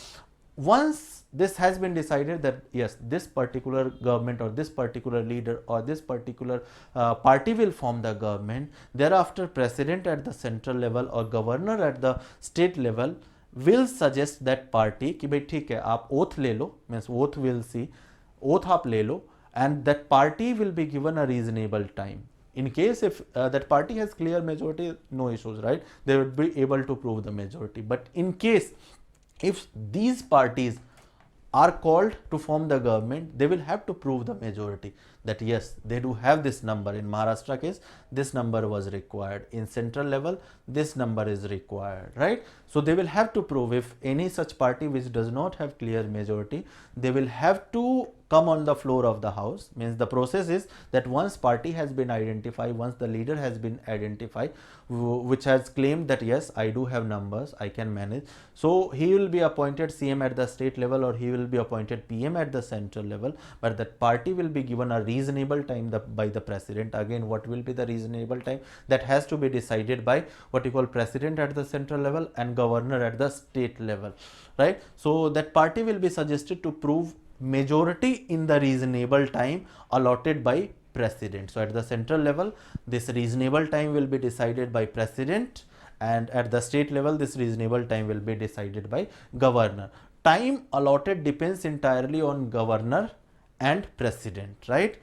Once this has been decided that yes, this particular government or this particular leader or this particular party will form the government, thereafter president at the central level or governor at the state level will suggest that party कि भाई ठीक है आप oath ले लो, means oath will see, oath आप ले लो, and that party will be given a reasonable time. In case if that party has clear majority, no issues, right, they would be able to prove the majority. But in case if these parties are called to form the government, they will have to prove the majority, that yes, they do have this number. In Maharashtra case, this number was required. In central level, this number is required, right. So they will have to prove, if any such party which does not have clear majority, they will have to come on the floor of the house. Means the process is that once party has been identified, once the leader has been identified, which has claimed that yes, I do have numbers, I can manage, so he will be appointed CM at the state level or he will be appointed PM at the central level, but that party will be given a reasonable time by the president. Again, what will be the reasonable time? That has to be decided by what you call president at the central level and governor at the state level, right. So that party will be suggested to prove majority in the reasonable time allotted by president. So at the central level, this reasonable time will be decided by president, and at the state level, this reasonable time will be decided by governor. Time allotted depends entirely on governor and president, right.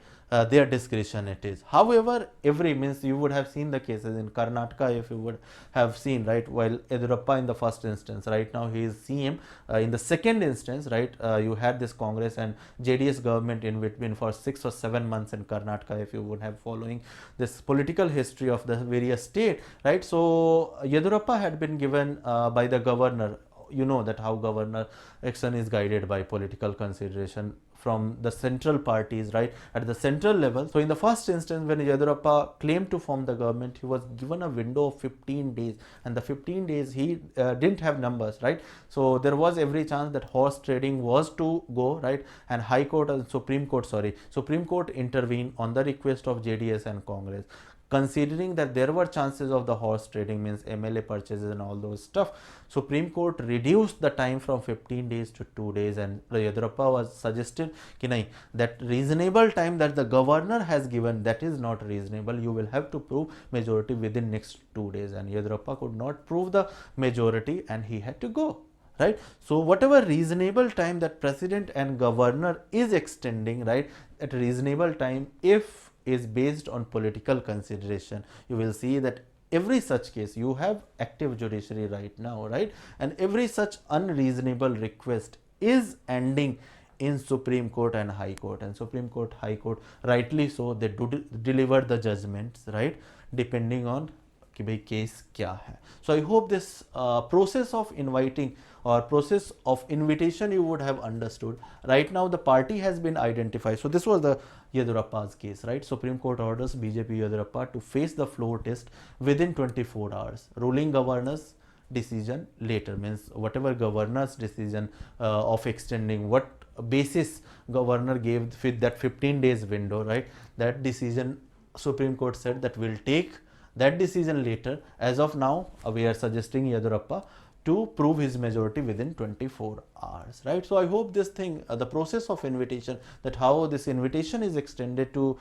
Their discretion it is. However, every means you would have seen the cases in Karnataka, if you would have seen, right, while Yediyurappa in the first instance, right now he is CM, in the second instance, right, you had this Congress and JDS government in between for 6 or 7 months in Karnataka, if you would have following this political history of the various state, right. So Yediyurappa had been given by the governor. You know that how governor action is guided by political consideration from the central parties, right, at the central level. So in the first instance, when Yediyurappa claimed to form the government, he was given a window of 15 days, and the 15 days he didn't have numbers, right. So there was every chance that horse trading was to go, right, and High Court and Supreme Court intervened on the request of JDS and Congress. Considering that there were chances of the horse trading, means MLA purchases and all those stuff, Supreme Court reduced the time from 15 days to 2 days, and Yediyurappa was suggested कि नहीं, that reasonable time that the governor has given, that is not reasonable, you will have to prove majority within next 2 days, and Yediyurappa could not prove the majority and he had to go, right. So whatever reasonable time that president and governor is extending, right, at reasonable time, if is based on political consideration, you will see that every such case, you have active judiciary right now, right, and every such unreasonable request is ending in Supreme Court and High Court, and Supreme Court, High Court, rightly so, they do deliver the judgments, right, depending on कि भाई case क्या है. So I hope this process of inviting or process of invitation you would have understood. Right now the party has been identified. So this was the Yediyurappa's case, right. Supreme Court orders BJP Yediyurappa to face the floor test within 24 hours. Ruling governor's decision later, means whatever governor's decision of extending, what basis governor gave with that 15 days window, right, that decision Supreme Court said that will take that decision later. As of now, we are suggesting Yediyurappa to prove his majority within 24 hours, right. So I hope this thing, the process of invitation, that how this invitation is extended to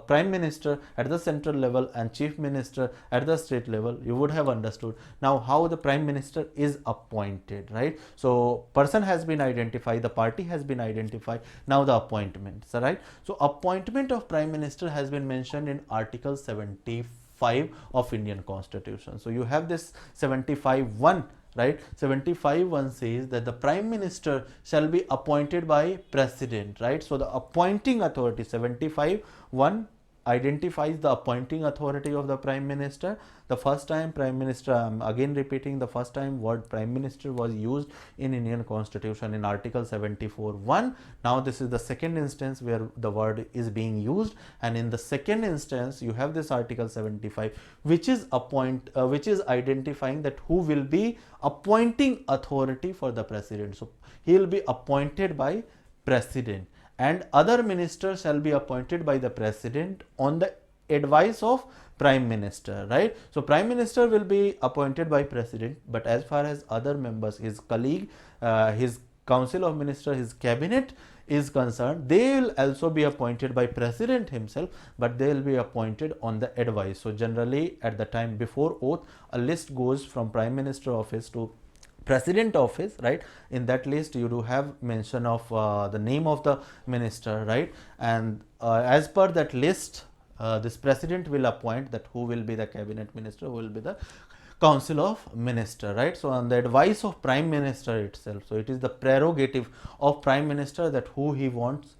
prime minister at the central level and chief minister at the state level, you would have understood. Now how the prime minister is appointed, right. So person has been identified, the party has been identified, now the appointments, right. So appointment of prime minister has been mentioned in Article 75 of Indian Constitution. So you have this 75(1), right. 75(1) says that the prime minister shall be appointed by president, right. So the appointing authority, 75(1), identifies the appointing authority of the Prime Minister. The first time Prime Minister, I'm again repeating, the first time word Prime Minister was used in Indian Constitution in Article 74(1). Now this is the second instance where the word is being used, and in the second instance you have this Article 75, which is identifying that who will be appointing authority for the President. So he will be appointed by President, and other ministers shall be appointed by the President on the advice of Prime Minister, right? So Prime Minister will be appointed by President, but as far as other members, his colleague, his Council of Ministers, his cabinet is concerned, they will also be appointed by President himself, but they will be appointed on the advice. So generally at the time before oath, a list goes from Prime Minister office to President office, right? In that list you do have mention of the name of the minister, right? And as per that list, this President will appoint that who will be the cabinet minister, who will be the Council of Minister, right? So on the advice of Prime Minister itself. So it is the prerogative of Prime Minister that who he wants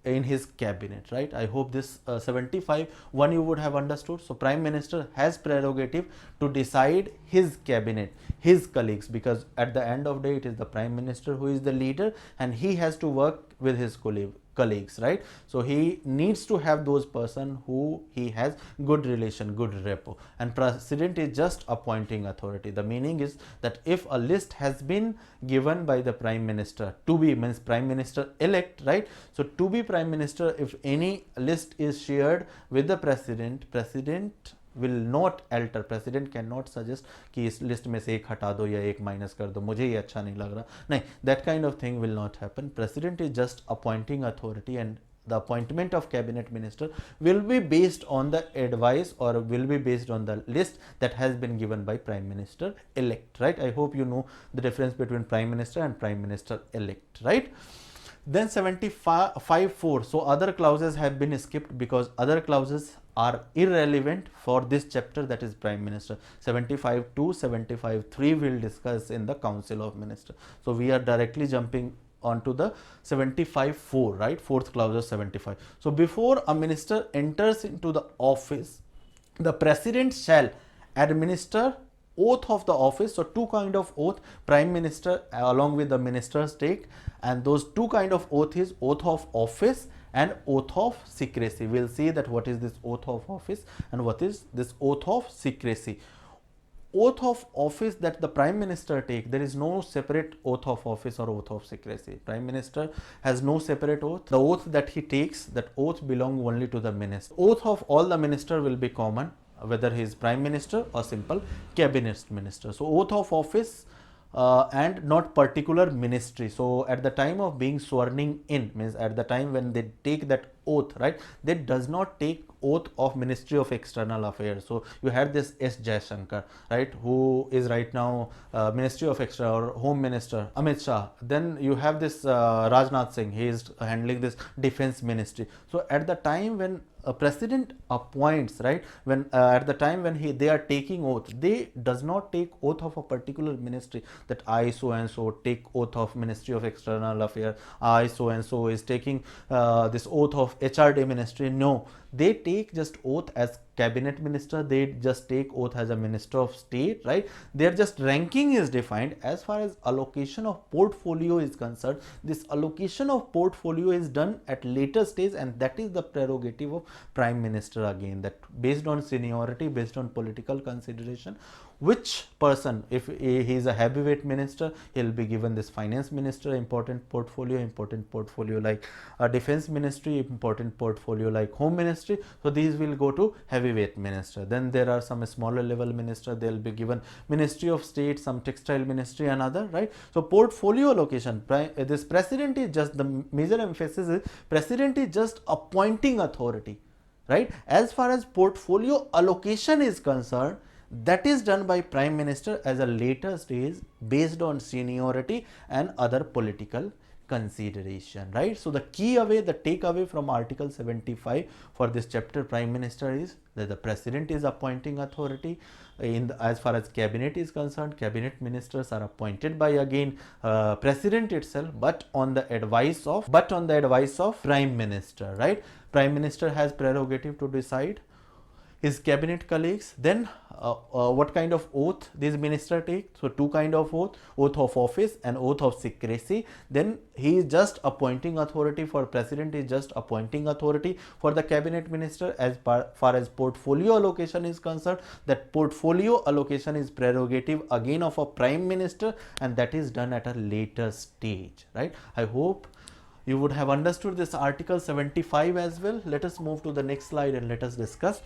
in his cabinet, right? I hope this 75(1) you would have understood. So Prime Minister has prerogative to decide his cabinet, his colleagues, because at the end of the day it is the Prime Minister who is the leader and he has to work with his colleagues, right? So he needs to have those person who he has good relation, good rapport, and President is just appointing authority. The meaning is that if a list has been given by the Prime Minister to be, means Prime Minister elect, right? So to be Prime Minister, if any list is shared with the President, President will not alter. President cannot suggest कि इस list में से एक हटा दो या एक minus कर दो, मुझे ये अच्छा नहीं लग रहा, नहीं, that kind of thing will not happen. President is just appointing authority, and the appointment of cabinet minister will be based on the advice or will be based on the list that has been given by Prime Minister elect, right? I hope you know the difference between Prime Minister and Prime Minister elect, right? Then 75(4). So other clauses have been skipped because other clauses are irrelevant for this chapter, that is Prime Minister. 75(2), 75(3) we'll discuss in the Council of Ministers. So we are directly jumping onto the 75(4), right? Fourth clause of 75. So before a minister enters into the office, the President shall administer oath of the office. So two kind of oath Prime Minister along with the ministers take, and those two kind of oath is oath of office and oath of secrecy. We'll see that what is this oath of office and what is this oath of secrecy. Oath of office that the Prime Minister take, there is no separate oath of office or oath of secrecy. Prime Minister has no separate oath. The oath that he takes, that oath belong only to the minister. Oath of all the minister will be common, whether he is Prime Minister or simple cabinet minister. So oath of office and not particular ministry. So at the time of being sworn in, means at the time when they take that oath, right, they does not take oath of Ministry of External Affairs. So you had this S. Jaishankar, right, who is right now Ministry of External or Home Minister Amit Shah. Then you have this Rajnath Singh, he is handling this Defense Ministry. So at the time when a president appoints, right, when at the time when they are taking oath, they does not take oath of a particular ministry, that I so and so take oath of Ministry of External Affairs, I so and so is taking this oath of HRD ministry. No, they take just oath as cabinet minister, they just take oath as a minister of state, right? Their just ranking is defined. As far as allocation of portfolio is concerned, this allocation of portfolio is done at later stage, and that is the prerogative of Prime Minister again, that based on seniority, based on political consideration, which person, if he is a heavyweight minister, he will be given this finance minister important portfolio like a defense ministry, important portfolio like home ministry. So these will go to heavyweight minister. Then there are some smaller level minister, they will be given Ministry of State, some textile ministry and other, right? So portfolio allocation, this president is just, the major emphasis is president is just appointing authority, right? As far as portfolio allocation is concerned, that is done by Prime Minister as a later stage based on seniority and other political consideration, right? So the takeaway from Article 75 for this chapter Prime Minister is that the President is appointing authority. As far as cabinet is concerned, cabinet ministers are appointed by again President itself, but on the advice of Prime Minister, right? Prime Minister has prerogative to decide his cabinet colleagues. Then what kind of oath these minister take? So two kind of oath of office and oath of secrecy. Then he is just appointing authority. For President is just appointing authority. For the cabinet minister, as far as portfolio allocation is concerned, that portfolio allocation is prerogative again of a Prime Minister, and that is done at a later stage, right? I hope you would have understood this Article 75 as well. Let us move to the next slide and let us discuss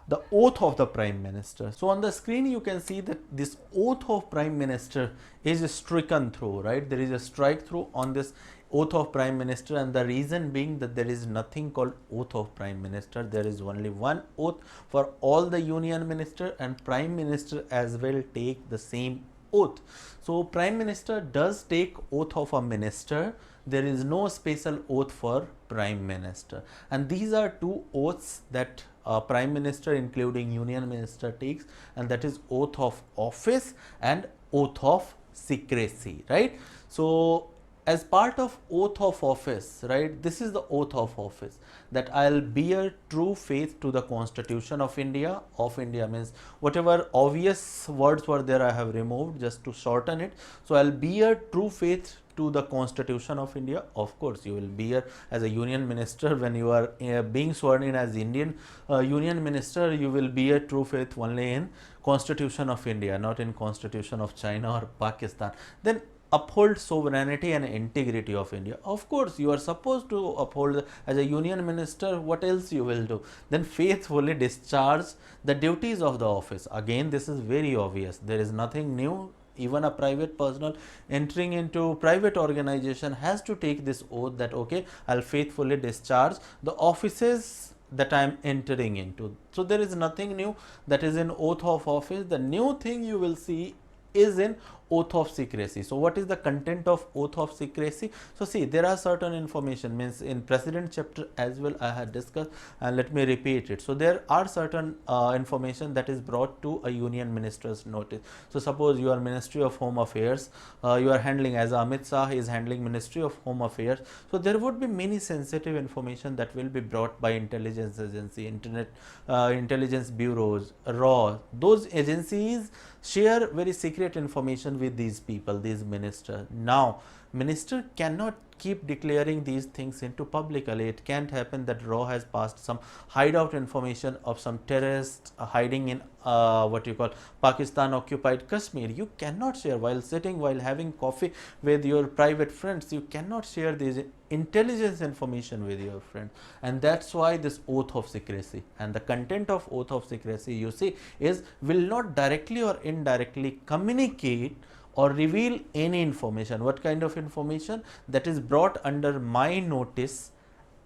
the oath of the Prime Minister. So on the screen you can see that this oath of Prime Minister is stricken through, right? There is a strike through on this oath of Prime Minister, and the reason being that there is nothing called oath of Prime Minister. There is only one oath for all the Union Minister, and Prime Minister as well take the same oath. So Prime Minister does take oath of a minister. There is no special oath for Prime Minister, and these are two oaths that Prime Minister including Union Minister takes, and that is oath of office and oath of secrecy, right? So as part of oath of office, right, this is the oath of office, that I'll bear true faith to the Constitution of India. Of India means whatever obvious words were there I have removed just to shorten it. So I'll bear true faith to the Constitution of India. Of course, you will bear as a Union Minister when you are being sworn in as Indian Union Minister. You will bear true faith only in Constitution of India, not in Constitution of China or Pakistan. Then uphold sovereignty and integrity of India. Of course, you are supposed to uphold as a Union Minister. What else you will do? Then faithfully discharge the duties of the office. Again, this is very obvious. There is nothing new. Even a private personal entering into private organization has to take this oath that okay, I'll faithfully discharge the offices that I am entering into. So there is nothing new that is in oath of office. The new thing you will see is in oath of secrecy. So what is the content of oath of secrecy? So see, there are certain information, means in precedent chapter as well I had discussed, and let me repeat it. So there are certain information that is brought to a Union Minister's notice. So suppose you are Ministry of Home Affairs, you are handling, as Amit Shah is handling Ministry of Home Affairs. So there would be many sensitive information that will be brought by intelligence agency, intelligence bureaus, RAW. Those agencies share very secret information with these people, these ministers. Now, minister cannot keep declaring these things into publicly. It can't happen that RAW has passed some hideout information of some terrorists hiding in what you call Pakistan occupied Kashmir. You cannot share while sitting, while having coffee with your private friends. You cannot share these intelligence information with your friends, and that's why this oath of secrecy. And the content of oath of secrecy, you see, is will not directly or indirectly communicate or reveal any information. What kind of information? That is brought under my notice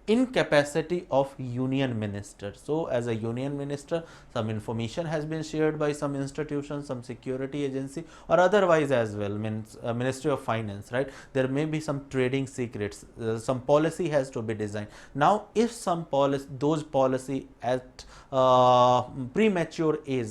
in capacity of Union Minister. So as a Union Minister, some information has been shared by some institution, some security agency, or otherwise as well, means Ministry of Finance, right? There may be some trading secrets, some policy has to be designed. Now if some policy, those policy at premature age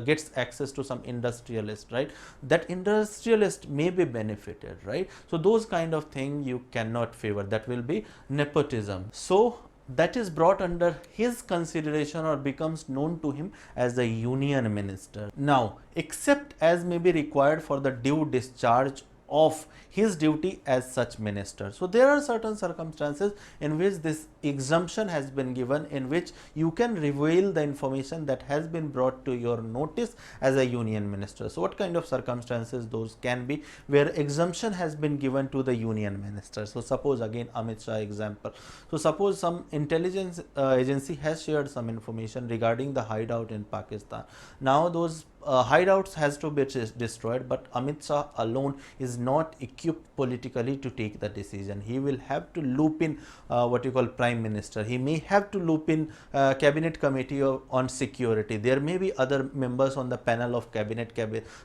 gets access to some industrialist, right, that industrialist may be benefited, right? So those kind of thing you cannot favor. That will be nepotism. So that is brought under his consideration or becomes known to him as the Union Minister. Now, except as may be required for the due discharge of his duty as such minister. So there are certain circumstances in which this exemption has been given, in which you can reveal the information that has been brought to your notice as a Union Minister. So what kind of circumstances those can be where exemption has been given to the Union Minister? So suppose again Amit Shah example. So suppose some intelligence agency has shared some information regarding the hideout in Pakistan. Now those hideouts has to be destroyed, but Amit Shah alone is not equipped politically to take the decision. He will have to loop in what you call Prime Minister. He may have to loop in Cabinet Committee on Security. There may be other members on the panel of Cabinet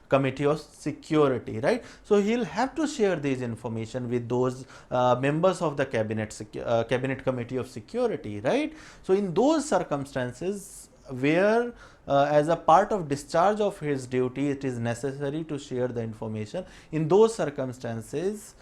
Committee of Security, right? So he'll have to share these information with those members of the Cabinet Committee of Security, right? So in those circumstances where as a part of discharge of his duty it is necessary to share the information, in those circumstances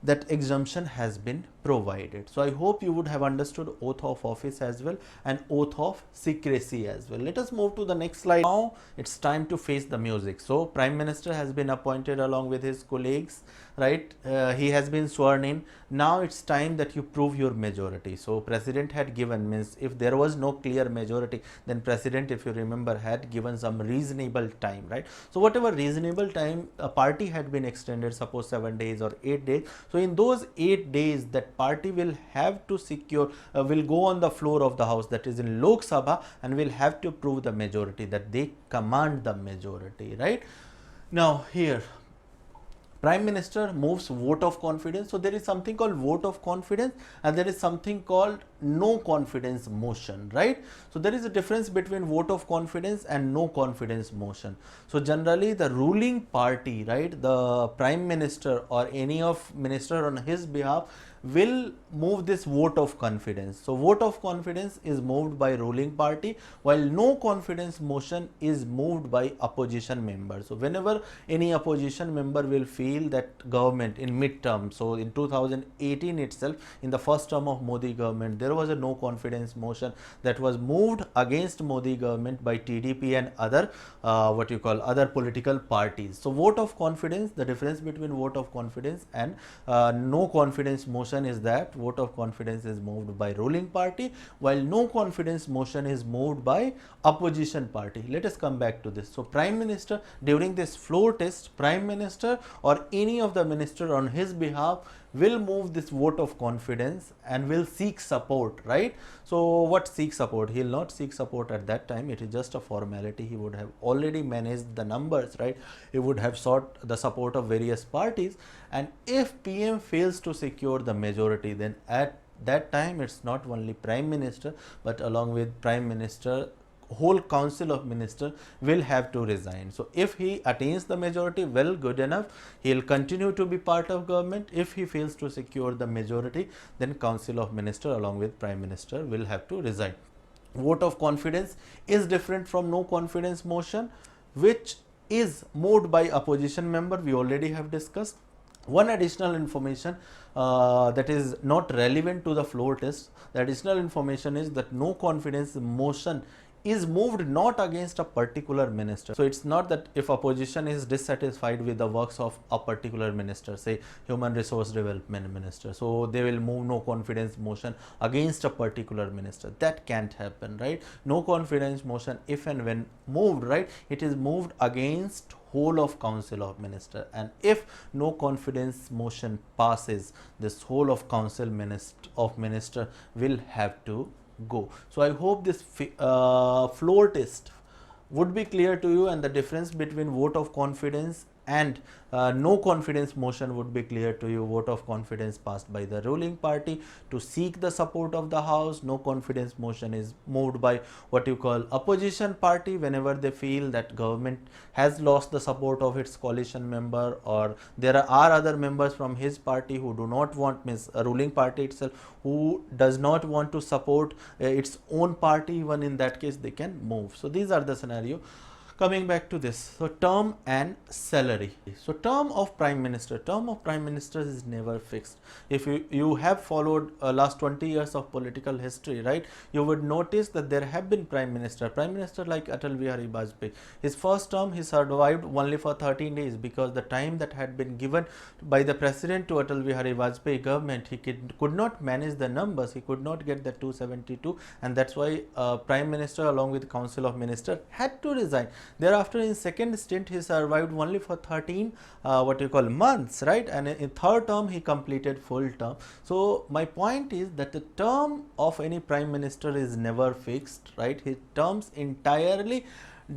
that exemption has been provided. So I hope you would have understood oath of office as well and oath of secrecy as well. Let us move to the next slide. Now it's time to face the music. So Prime Minister has been appointed along with his colleagues, right? He has been sworn in. Now it's time that you prove your majority. So President had given, means if there was no clear majority, then President, if you remember, had given some reasonable time, right? So whatever reasonable time a party had been extended, suppose 7 days or 8 days. So in those 8 days that party will have to secure, will go on the floor of the house, that is in Lok Sabha, and will have to prove the majority, that they command the majority, right? Now here Prime Minister moves vote of confidence. So there is something called vote of confidence and there is something called no confidence motion, right? So there is a difference between vote of confidence and no confidence motion. So generally the ruling party, right, the Prime Minister or any of minister on his behalf will move this vote of confidence. So vote of confidence is moved by ruling party, while no confidence motion is moved by opposition member. So whenever any opposition member will feel that government in midterm, so in 2018 itself, in the first term of Modi government, there was a no confidence motion that was moved against Modi government by TDP and other other political parties. So vote of confidence, the difference between vote of confidence and no confidence motion is that vote of confidence is moved by ruling party, while no confidence motion is moved by opposition party. Let us come back to this. So Prime Minister, during this floor test, Prime Minister or any of the minister on his behalf will move this vote of confidence and will seek support, right? So what seek support? He will not seek support at that time. It is just a formality. He would have already managed the numbers, right? He would have sought the support of various parties, and if PM fails to secure the majority, then at that time it's not only Prime Minister but along with Prime Minister, whole council of ministers will have to resign. So if he attains the majority, well, good enough, he will continue to be part of government. If he fails to secure the majority, then council of ministers along with Prime Minister will have to resign. Vote of confidence is different from no confidence motion, which is moved by opposition member. We already have discussed. One additional information that is not relevant to the floor test, the additional information is that no confidence motion is moved not against a particular minister. So it's not that if opposition is dissatisfied with the works of a particular minister, say human resource development minister, so they will move no confidence motion against a particular minister. That can't happen, right? No confidence motion, if and when moved, right, it is moved against whole of council of minister, and if no confidence motion passes, this whole of council of minister will have to go. So I hope this floor test would be clear to you, and the difference between vote of confidence and no confidence motion would be clear to you. Vote of confidence passed by the ruling party to seek the support of the house. No confidence motion is moved by what you call opposition party whenever they feel that government has lost the support of its coalition member, or there are other members from his party who do not want, means a ruling party itself who does not want to support its own party. Even in that case they can move. So these are the scenario. Coming back to this, so term and salary. So term of Prime Minister is never fixed. If you have followed last 20 years of political history, right, you would notice that there have been Prime Minister like Atal Bihari Vajpayee. His first term he survived only for 13 days because the time that had been given by the President to Atal Bihari Vajpayee government, he could not manage the numbers, he could not get the 272, and that's why Prime Minister along with Council of Ministers had to resign. Thereafter, in second stint, he survived only for 13 months, right? And in third term, he completed full term. So my point is that the term of any Prime Minister is never fixed, right? His terms entirely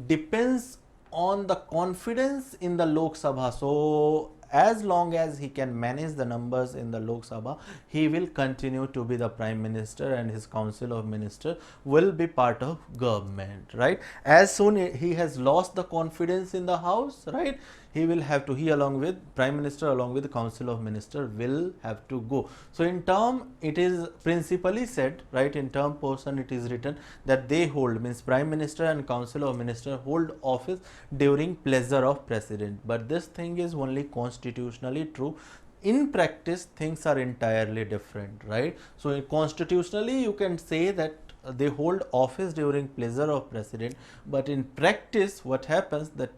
depends on the confidence in the Lok Sabha. So as long as he can manage the numbers in the Lok Sabha, he will continue to be the Prime Minister and his Council of Ministers will be part of government, right? As soon as he has lost the confidence in the House, right, he will have to, he along with Prime Minister along with the Council of Ministers will have to go. So in term it is principally said, right, in term portion it is written that they hold, means Prime Minister and Council of Ministers hold office during pleasure of President, but this thing is only constitutionally true. In practice things are entirely different, right? So constitutionally you can say that they hold office during pleasure of President, but in practice what happens that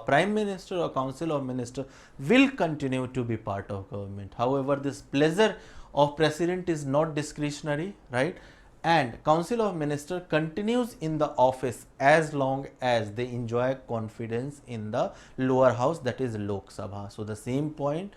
Prime Minister or Council of Ministers will continue to be part of government. However, this pleasure of President is not discretionary, right? And Council of Ministers continues in the office as long as they enjoy confidence in the lower house, that is Lok Sabha. So the same point,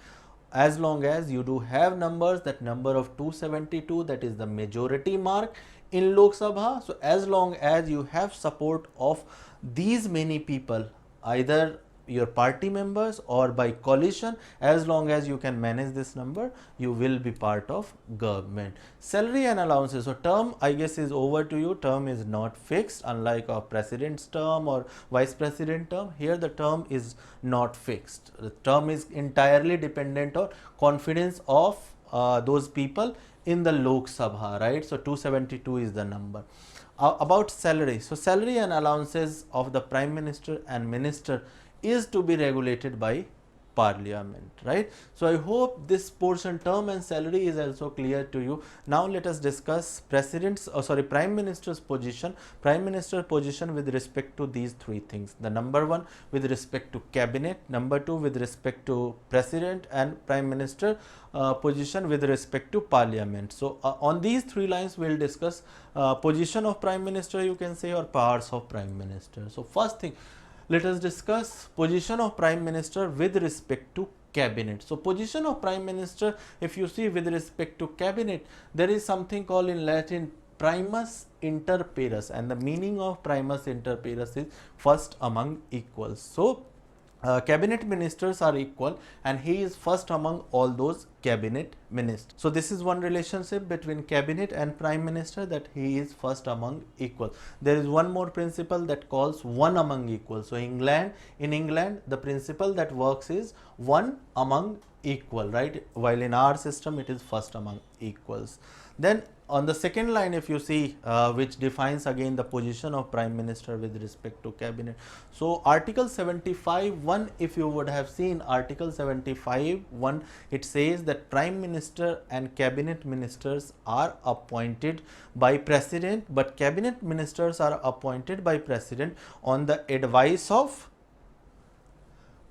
as long as you do have numbers, that number of 272, that is the majority mark in Lok Sabha. So as long as you have support of these many people, either your party members or by coalition, as long as you can manage this number, you will be part of government. Salary and allowances. So term, I guess, is over to you. Term is not fixed, unlike a president's term or vice president term. Here the term is not fixed. The term is entirely dependent on confidence of those people in the Lok Sabha, right? So 272 is the number. About salary. So salary and allowances of the Prime Minister and Minister is to be regulated by Parliament, right? So I hope this portion, term and salary, is also clear to you. Now let us discuss Prime Minister's position. Prime Minister position with respect to these three things. The number one with respect to cabinet, number two with respect to President, and Prime Minister position with respect to Parliament. So on these three lines we will discuss position of Prime Minister, you can say, or powers of Prime Minister. So first thing, let us discuss position of Prime Minister with respect to cabinet. So position of Prime Minister, if you see with respect to cabinet, there is something called in Latin primus inter pares, and the meaning of primus inter pares is first among equals. So cabinet ministers are equal and he is first among all those cabinet ministers. So this is one relationship between cabinet and Prime Minister, that he is first among equal. There is one more principle that calls one among equals. So in England the principle that works is one among equal, right? While in our system it is first among equals. Then on the second line, if you see, which defines again the position of Prime Minister with respect to cabinet. So Article 75(1), if you would have seen Article 75(1), it says that Prime Minister and cabinet ministers are appointed by President, but cabinet ministers are appointed by President on the advice of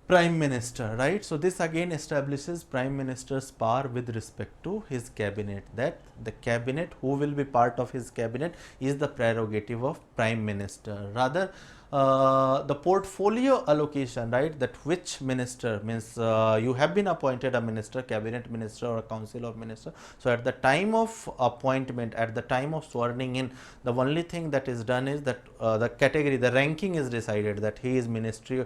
Prime Minister, right? So this again establishes Prime Minister's power with respect to his cabinet, that the cabinet, who will be part of his cabinet, is the prerogative of Prime Minister. Rather, the portfolio allocation, right, that which minister, means you have been appointed a minister, cabinet minister or a council of minister. So at the time of appointment, at the time of swearing in, the only thing that is done is that the category, the ranking is decided, that he is minister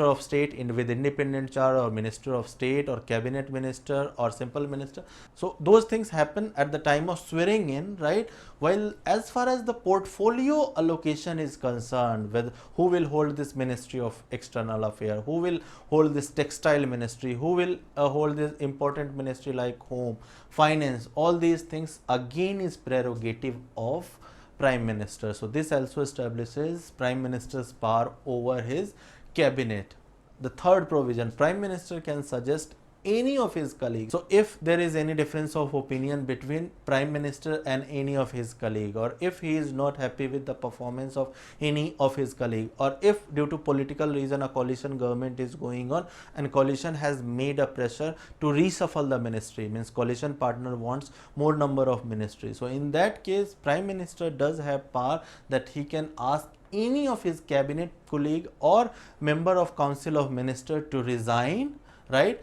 of state with independent charge, or minister of state, or cabinet minister, or simple minister. So those things happen at the time of swearing in, right? While as far as the portfolio allocation is concerned, with who will hold this Ministry of External Affairs, who will hold this textile ministry, who will hold this important ministry like Home, Finance, all these things again is prerogative of Prime Minister. So this also establishes Prime Minister's power over his cabinet. The third provision, Prime Minister can suggest any of his colleagues. So if there is any difference of opinion between Prime Minister and any of his colleague, or if he is not happy with the performance of any of his colleague, or if due to political reason a coalition government is going on and coalition has made a pressure to reshuffle the ministry, means coalition partner wants more number of ministries. So in that case, Prime Minister does have power that he can ask any of his cabinet colleague or member of Council of Ministers to resign, right?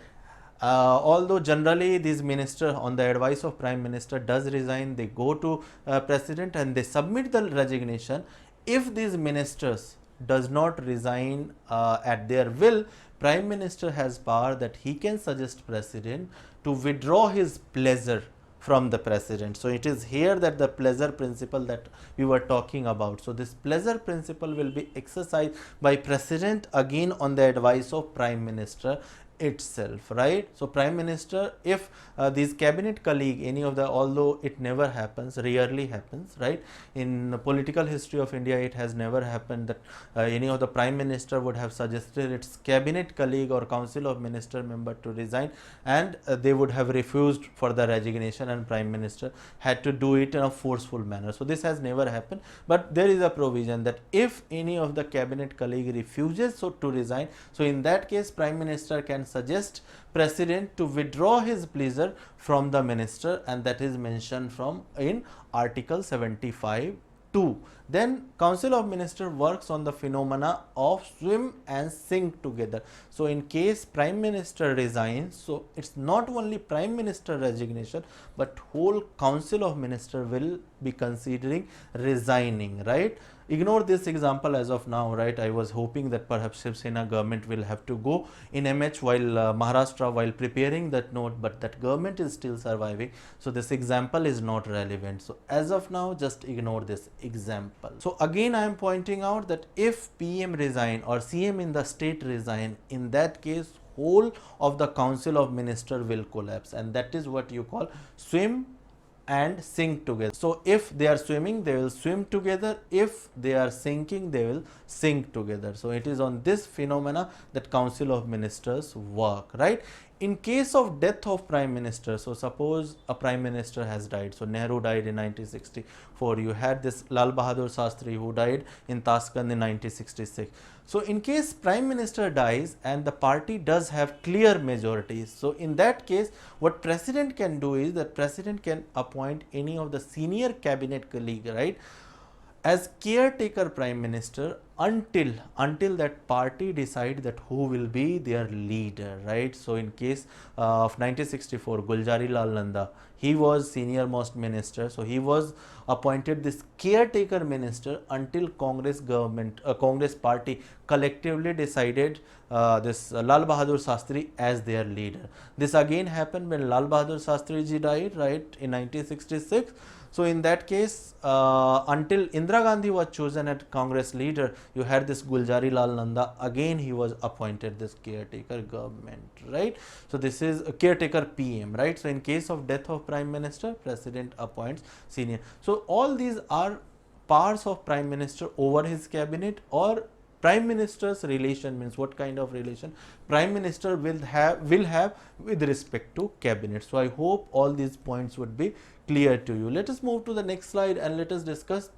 Although generally these ministers on the advice of Prime Minister does resign, they go to President and they submit the resignation. If these ministers does not resign at their will, Prime Minister has power that he can suggest President to withdraw his pleasure from the President. So it is here that the pleasure principle that we were talking about. So this pleasure principle will be exercised by President again on the advice of Prime Minister itself, right? So Prime Minister, if these cabinet colleague, any of the, although it never happens, rarely happens, right? In the political history of India, it has never happened that any of the Prime Minister would have suggested its cabinet colleague or Council of Minister member to resign, and they would have refused for the resignation, and Prime Minister had to do it in a forceful manner. So this has never happened, but there is a provision that if any of the cabinet colleague refuses so to resign, so in that case Prime Minister can suggest President to withdraw his pleasure from the minister, and that is mentioned from in Article 75(2). Then Council of Minister works on the phenomena of swim and sink together. So in case Prime Minister resigns, so it's not only Prime Minister resignation, but whole Council of Minister will be considering resigning, right? Ignore this example as of now, right? I was hoping that perhaps Shiv Sena government will have to go in MH while Maharashtra while preparing that note, but that government is still surviving. So this example is not relevant. So as of now, just ignore this example. So again, I am pointing out that if PM resign or CM in the state resign, in that case, whole of the Council of Minister will collapse, and that is what you call swim and sink together. So if they are swimming, they will swim together. If they are sinking, they will sink together. So it is on this phenomena that Council of Ministers work, right? In case of death of Prime Minister, so suppose a Prime Minister has died. So Nehru died in 1964. You had this Lal Bahadur Shastri who died in Tashkent in 1966. So in case Prime Minister dies and the party does have clear majorities, so in that case what President can do is that President can appoint any of the senior cabinet colleague, right, as caretaker Prime Minister until that party decide that who will be their leader, right? So in case of 1964, Guljari Lal Nanda, he was senior most minister, so he was appointed this caretaker minister until Congress government, Congress party collectively decided this Lal Bahadur Shastri as their leader. This again happened when Lal Bahadur Shastri ji died, right, in 1966. So in that case, until Indira Gandhi was chosen as Congress leader, you had this Guljari Lal Nanda, again he was appointed this caretaker government, right? So this is a caretaker PM, right? So in case of death of Prime Minister, President appoints senior. So all these are powers of Prime Minister over his cabinet, or Prime Minister's relation, means what kind of relation Prime Minister will have with respect to cabinet. So I hope all these points would be clear to you. Let us move to the next slide and let us discuss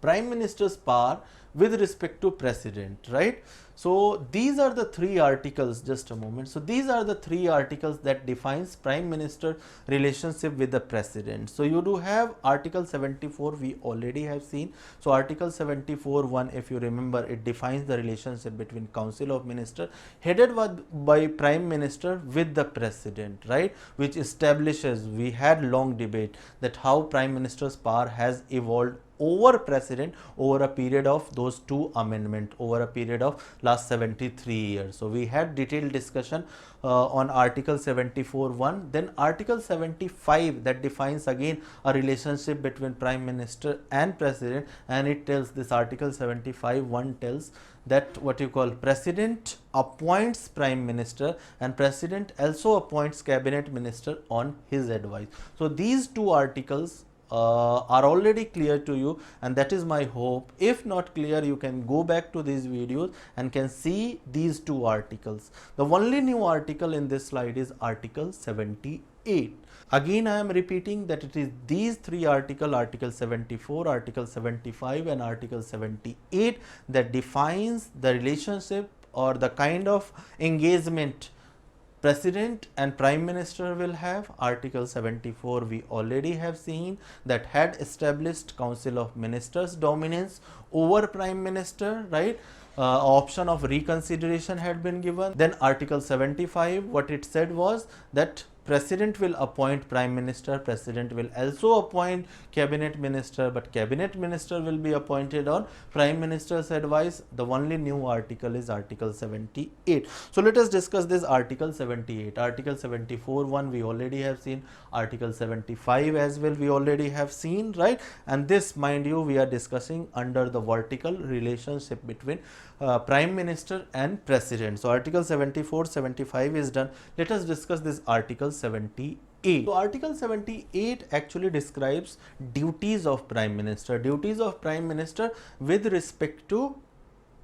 Prime Minister's power with respect to President, right? So these are the three articles, just a moment. So these are the three articles that defines Prime Minister relationship with the President. So you do have Article 74, we already have seen. So Article 74(1), if you remember, it defines the relationship between Council of Minister headed by Prime Minister with the President, right? Which establishes, we had long debate that how Prime Minister's power has evolved over President over a period of those two amendments, over a period of last 73 years. So we had detailed discussion on Article 74(1). Then Article 75 that defines again a relationship between Prime Minister and President, and it tells, this Article 75(1) tells that what you call President appoints Prime Minister and President also appoints Cabinet Minister on his advice. So these two articles are already clear to you, and that is my hope. If not clear, you can go back to these videos and can see these two articles. The only new article in this slide is Article 78. Again, I am repeating that it is these three articles, Article 74, Article 75 and Article 78, that defines the relationship or the kind of engagement President and Prime Minister will have. Article 74 we already have seen, that had established Council of Ministers dominance over Prime Minister, right? Option of reconsideration had been given. Then Article 75, what it said was that President will appoint Prime Minister, President will also appoint Cabinet Minister, but Cabinet Minister will be appointed on Prime Minister's advice. The only new article is Article 78. So let us discuss this Article 78. Article 74 one we already have seen, Article 75 as well we already have seen, right? And this, mind you, we are discussing under the vertical relationship between Prime Minister and President. So Article 74, 75 is done. Let us discuss this Article 78. So Article 78 actually describes duties of Prime Minister. Duties of Prime Minister with respect to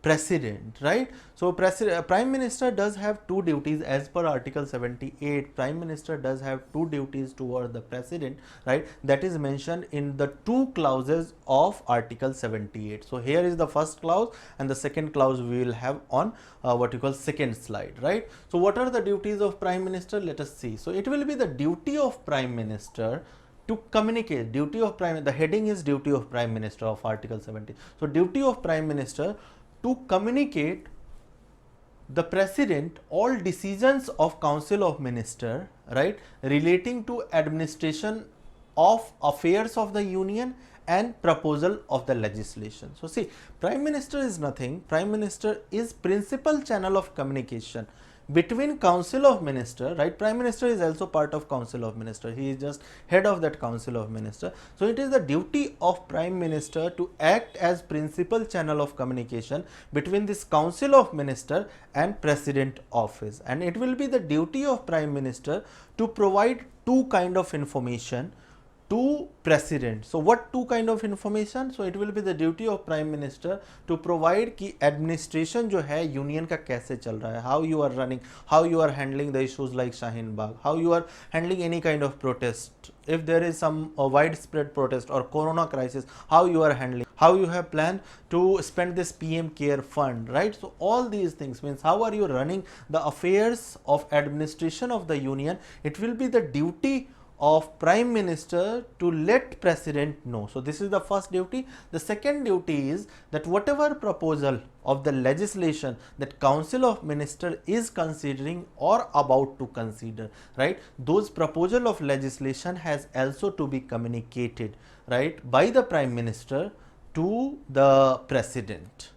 President, right? So Prime Minister does have two duties as per Article 78. Prime Minister does have two duties toward the President, right? That is mentioned in the two clauses of Article 78. So here is the first clause, and the second clause we will have on what you call second slide, right? So what are the duties of Prime Minister? Let us see. So it will be the duty of Prime Minister to communicate. Duty of Prime, the heading is duty of Prime Minister of Article 70. So duty of Prime Minister to communicate the President all decisions of Council of Minister, right, relating to administration of affairs of the Union and proposal of the legislation. So see, Prime Minister is nothing. Prime Minister is principal channel of communication between Council of Minister, right? Prime Minister is also part of Council of Minister. He is just head of that Council of Minister. So it is the duty of Prime Minister to act as principal channel of communication between this Council of Minister and President office. And it will be the duty of Prime Minister to provide two kind of information to President. So what two kind of information? So it will be the duty of Prime Minister to provide कि administration जो है union का कैसे चल रहा है, how you are running, how you are handling the issues like Shaheen Bagh, how you are handling any kind of protest, if there is some widespread protest or corona crisis, how you are handling, how you have planned to spend this PM care fund, right? So all these things means how are you running the affairs of administration of the union. It will be the duty of Prime Minister to let President know. So this is the first duty. The second duty is that whatever proposal of the legislation that Council of Minister is considering or about to consider, right, those proposal of legislation has also to be communicated, right, by the Prime Minister to the President,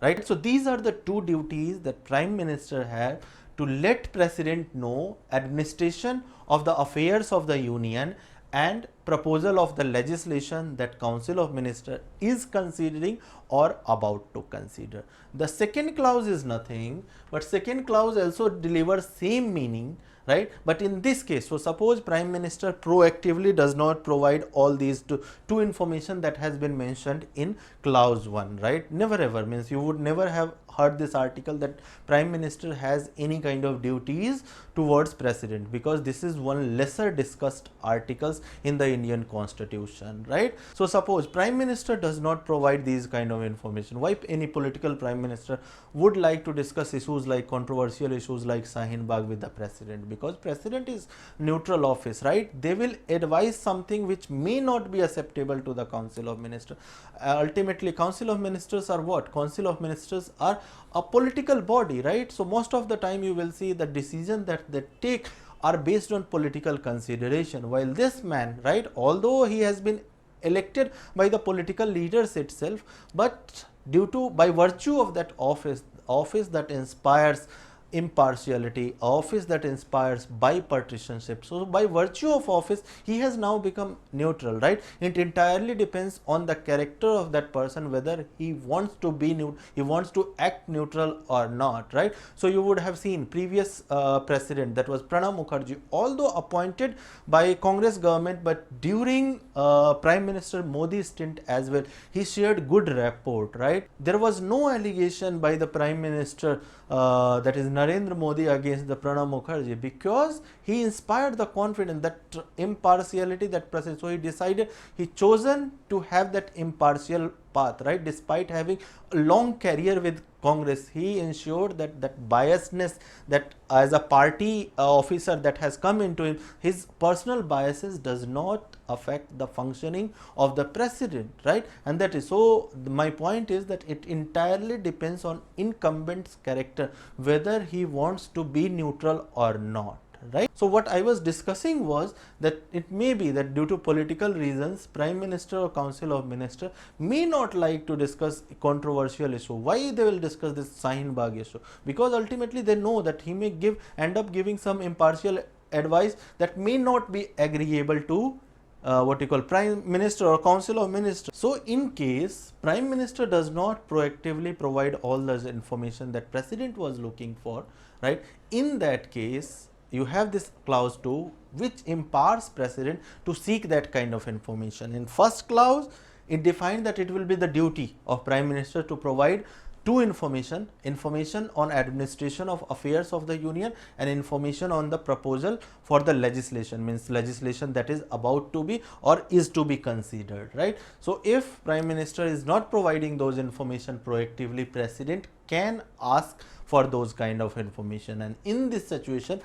right? So these are the two duties that Prime Minister have to let President know administration of the affairs of the Union and proposal of the legislation that Council of Minister is considering or about to consider. The second clause is nothing, but second clause also delivers same meaning, right? But in this case, so suppose Prime Minister proactively does not provide all these two information that has been mentioned in clause 1, right? Never ever, means you would never have heard this article that Prime Minister has any kind of duties towards President, because this is one lesser discussed articles in the Indian Constitution, right? So suppose Prime Minister does not provide these kind of information. Why any political Prime Minister would like to discuss issues like controversial issues like Shaheen Bagh with the President? Because President is neutral office, right? They will advise something which may not be acceptable to the Council of Ministers. Ultimately, Council of Ministers are what? Council of Ministers are a political body, right? So most of the time you will see the decision that they take are based on political consideration, while this man, right, although he has been elected by the political leaders itself, but due to, by virtue of that office that inspires impartiality, office that inspires bipartisanship, so by virtue of office he has now become neutral, right? It entirely depends on the character of that person whether he wants to be he wants to act neutral or not, right? So you would have seen previous president, that was Pranab Mukherjee, although appointed by Congress government, but during Prime Minister Modi's stint as well, he shared good rapport, right? There was no allegation by the Prime Minister that is Narendra Modi against the Pranab Mukherjee, because he inspired the confidence, that impartiality, that presence. So he decided, he chosen to have that impartial path, right? Despite having a long career with Congress, he ensured that that biasness, that as a party officer that has come into him, his personal biases does not affect the functioning of the president, right? And that is, so my point is that it entirely depends on incumbent's character whether he wants to be neutral or not, right? So what I was discussing was that it may be that due to political reasons, Prime Minister or Council of Minister may not like to discuss controversial issue. Why they will discuss this Shaheen Bagh issue? Because ultimately they know that he may end up giving some impartial advice that may not be agreeable to what you call Prime Minister or Council of Ministers. So in case Prime Minister does not proactively provide all the information that President was looking for, right, in that case you have this clause 2 which empowers President to seek that kind of information. In first clause it defined that it will be the duty of Prime Minister to provide two information on administration of affairs of the union and information on the proposal for the legislation, means legislation that is about to be or is to be considered, right? So if Prime Minister is not providing those information proactively, President can ask for those kind of information, and in this situation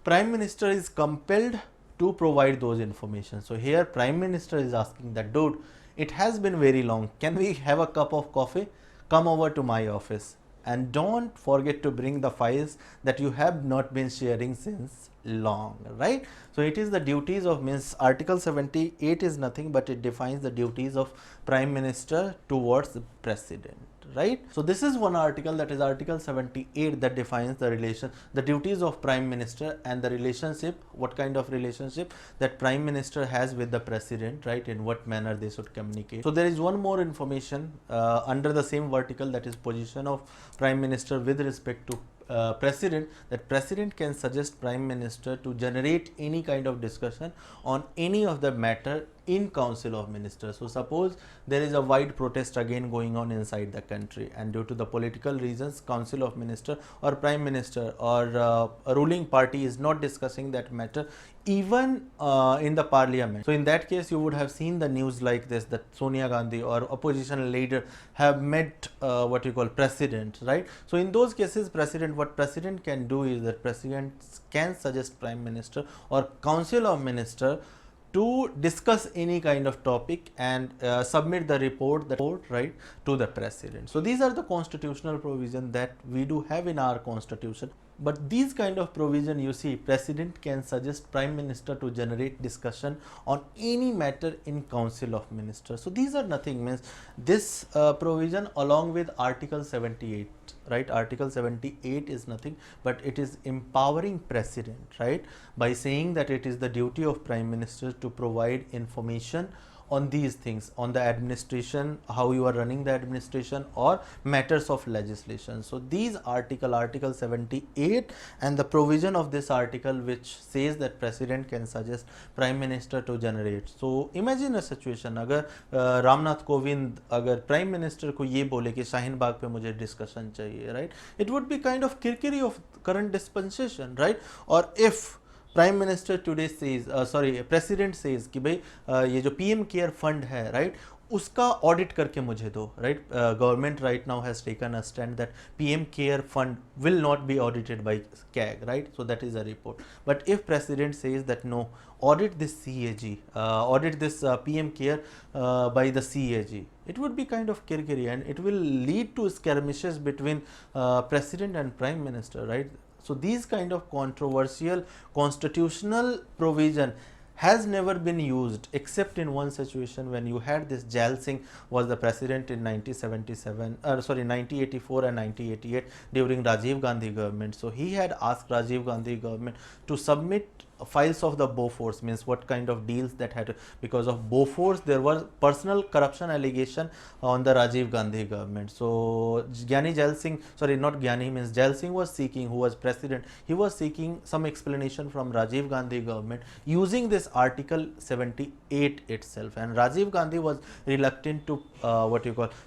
Prime Minister is compelled to provide those information. So here Prime Minister is asking that, dude, it has been very long, can we have a cup of coffee? Come over to my office and don't forget to bring the files that you have not been sharing since long, right? So it is the duties of, means Article 78 is nothing but it defines the duties of Prime Minister towards the President, right? So this is one article, that is Article 78, that defines the duties of Prime Minister and the relationship, what kind of relationship that Prime Minister has with the President, right, in what manner they should communicate. So there is one more information under the same vertical, that is position of Prime Minister with respect to President, that President can suggest Prime Minister to generate any kind of discussion on any of the matter in Council of Ministers. So suppose there is a wide protest again going on inside the country, and due to the political reasons Council of Minister or Prime Minister or a ruling party is not discussing that matter even in the Parliament. So in that case you would have seen the news like this, that Sonia Gandhi or opposition leader have met what you call President, right? So in those cases what President can do is that President can suggest Prime Minister or Council of Minister to discuss any kind of topic and submit the report, right, to the President. So these are the constitutional provision that we do have in our constitution. But these kind of provision, you see, President can suggest Prime Minister to generate discussion on any matter in Council of Ministers. So these are nothing, means this provision along with Article 78, right? Article 78 is nothing but it is empowering President, right, by saying that it is the duty of Prime Minister to provide information on these things, on the administration, how you are running the administration, or matters of legislation. So these Article 78 and the provision of this article which says that President can suggest Prime Minister to generate. So imagine a situation, अगर रामनाथ कोविंद अगर Prime Minister को ये बोले कि शाहीन बाग पे मुझे discussion चाहिए, right, it would be kind of kirkiri of current dispensation, right? Or if Prime Minister today says, President says कि भाई ये जो PM Care Fund है, right, उसका audit करके मुझे दो, right? Government right now has taken a stand that PM Care Fund will not be audited by CAG, right? So that is a report. But if President says that no, audit this CAG, audit this PM Care by the CAG, it would be kind of kirkiri and it will lead to skirmishes between President and Prime Minister, right? So these kind of controversial constitutional provision has never been used except in one situation when you had this Jail Singh was the president in 1984 and 1988 during Rajiv Gandhi government. So he had asked Rajiv Gandhi government to submit files of the Bofors, means what kind of deals that had, because of Bofors there was personal corruption allegation on the Rajiv Gandhi government. So Gyani Jail Singh, sorry, not Gyani, means Jail Singh was seeking, who was president, he was seeking some explanation from Rajiv Gandhi government using this Article 78 itself, and Rajiv Gandhi was reluctant to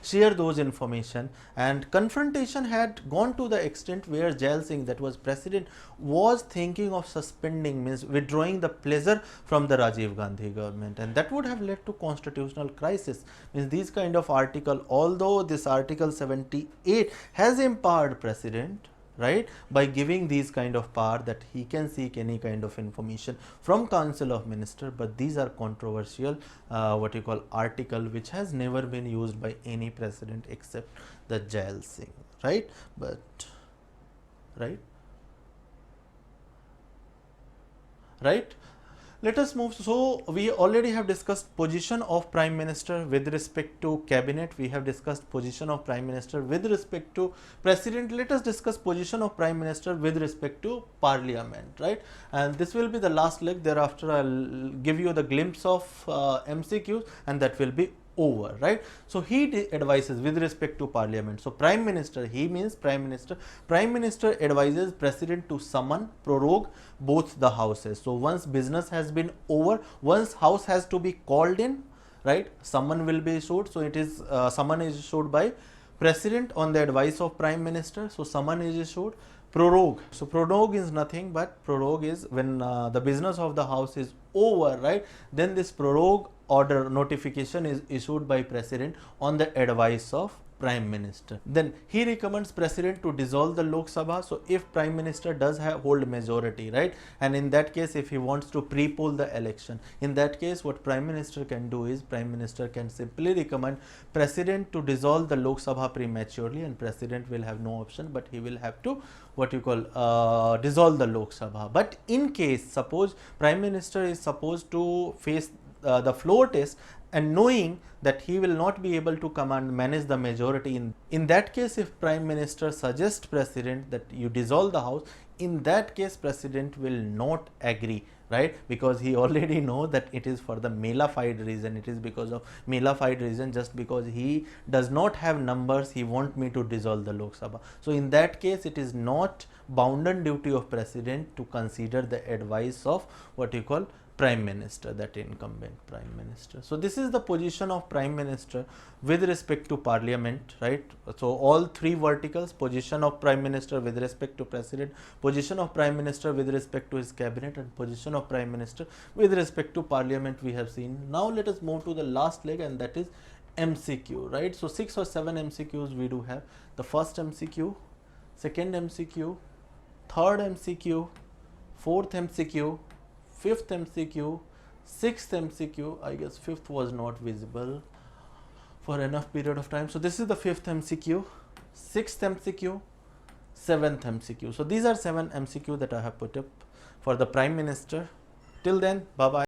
share those information, and confrontation had gone to the extent where Jail Singh, that was president, was thinking of suspending, means withdrawing the pleasure from the Rajiv Gandhi government, and that would have led to constitutional crisis. Means these kind of article, although this Article 78 has empowered President, right, by giving these kind of power that he can seek any kind of information from Council of Minister, but these are controversial article which has never been used by any president except the Jail Singh, right? But right. right? Let us move. So we already have discussed position of Prime Minister with respect to cabinet. We have discussed position of Prime Minister with respect to President. Let us discuss position of Prime Minister with respect to Parliament, right? And this will be the last leg. Thereafter, I'll give you the glimpse of MCQs, and that will be over, right? So he advises with respect to Parliament. So Prime Minister, he means Prime Minister. Prime Minister advises President to summon, prorogue both the houses. So once business has been over, once house has to be called in, right, summon will be issued. So it is summon is issued by President on the advice of Prime Minister. So summon is issued. Prorogue. So prorogue is nothing but prorogue is when the business of the house is over, right? Then this prorogue order notification is issued by President on the advice of Prime Minister. Then he recommends President to dissolve the Lok Sabha. So if Prime Minister does hold majority, right, and in that case if he wants to pre-poll the election, in that case what Prime Minister can do is Prime Minister can simply recommend President to dissolve the Lok Sabha prematurely, and President will have no option but he will have to what you call dissolve the Lok Sabha. But in case suppose Prime Minister is supposed to face the floor test, and knowing that he will not be able to manage the majority, in that case if Prime Minister suggests President that you dissolve the house, in that case President will not agree, right, because he already know that it is for the mala fide reason, it is because of mala fide reason, just because he does not have numbers, he want me to dissolve the Lok Sabha. So in that case it is not bounden duty of President to consider the advice of what you call Prime Minister, that incumbent Prime Minister. So this is the position of Prime Minister with respect to Parliament, right? So all three verticals: position of Prime Minister with respect to President, position of Prime Minister with respect to his cabinet, and position of Prime Minister with respect to Parliament we have seen. Now let us move to the last leg, and that is MCQ, right? So 6 or 7 MCQs we do have. The first MCQ, second MCQ, third MCQ, fourth MCQ, fifth MCQ, sixth MCQ. I guess fifth was not visible for enough period of time. So this is the fifth MCQ, sixth MCQ, seventh MCQ. So these are 7 MCQ that I have put up for the Prime Minister. Till then, bye bye.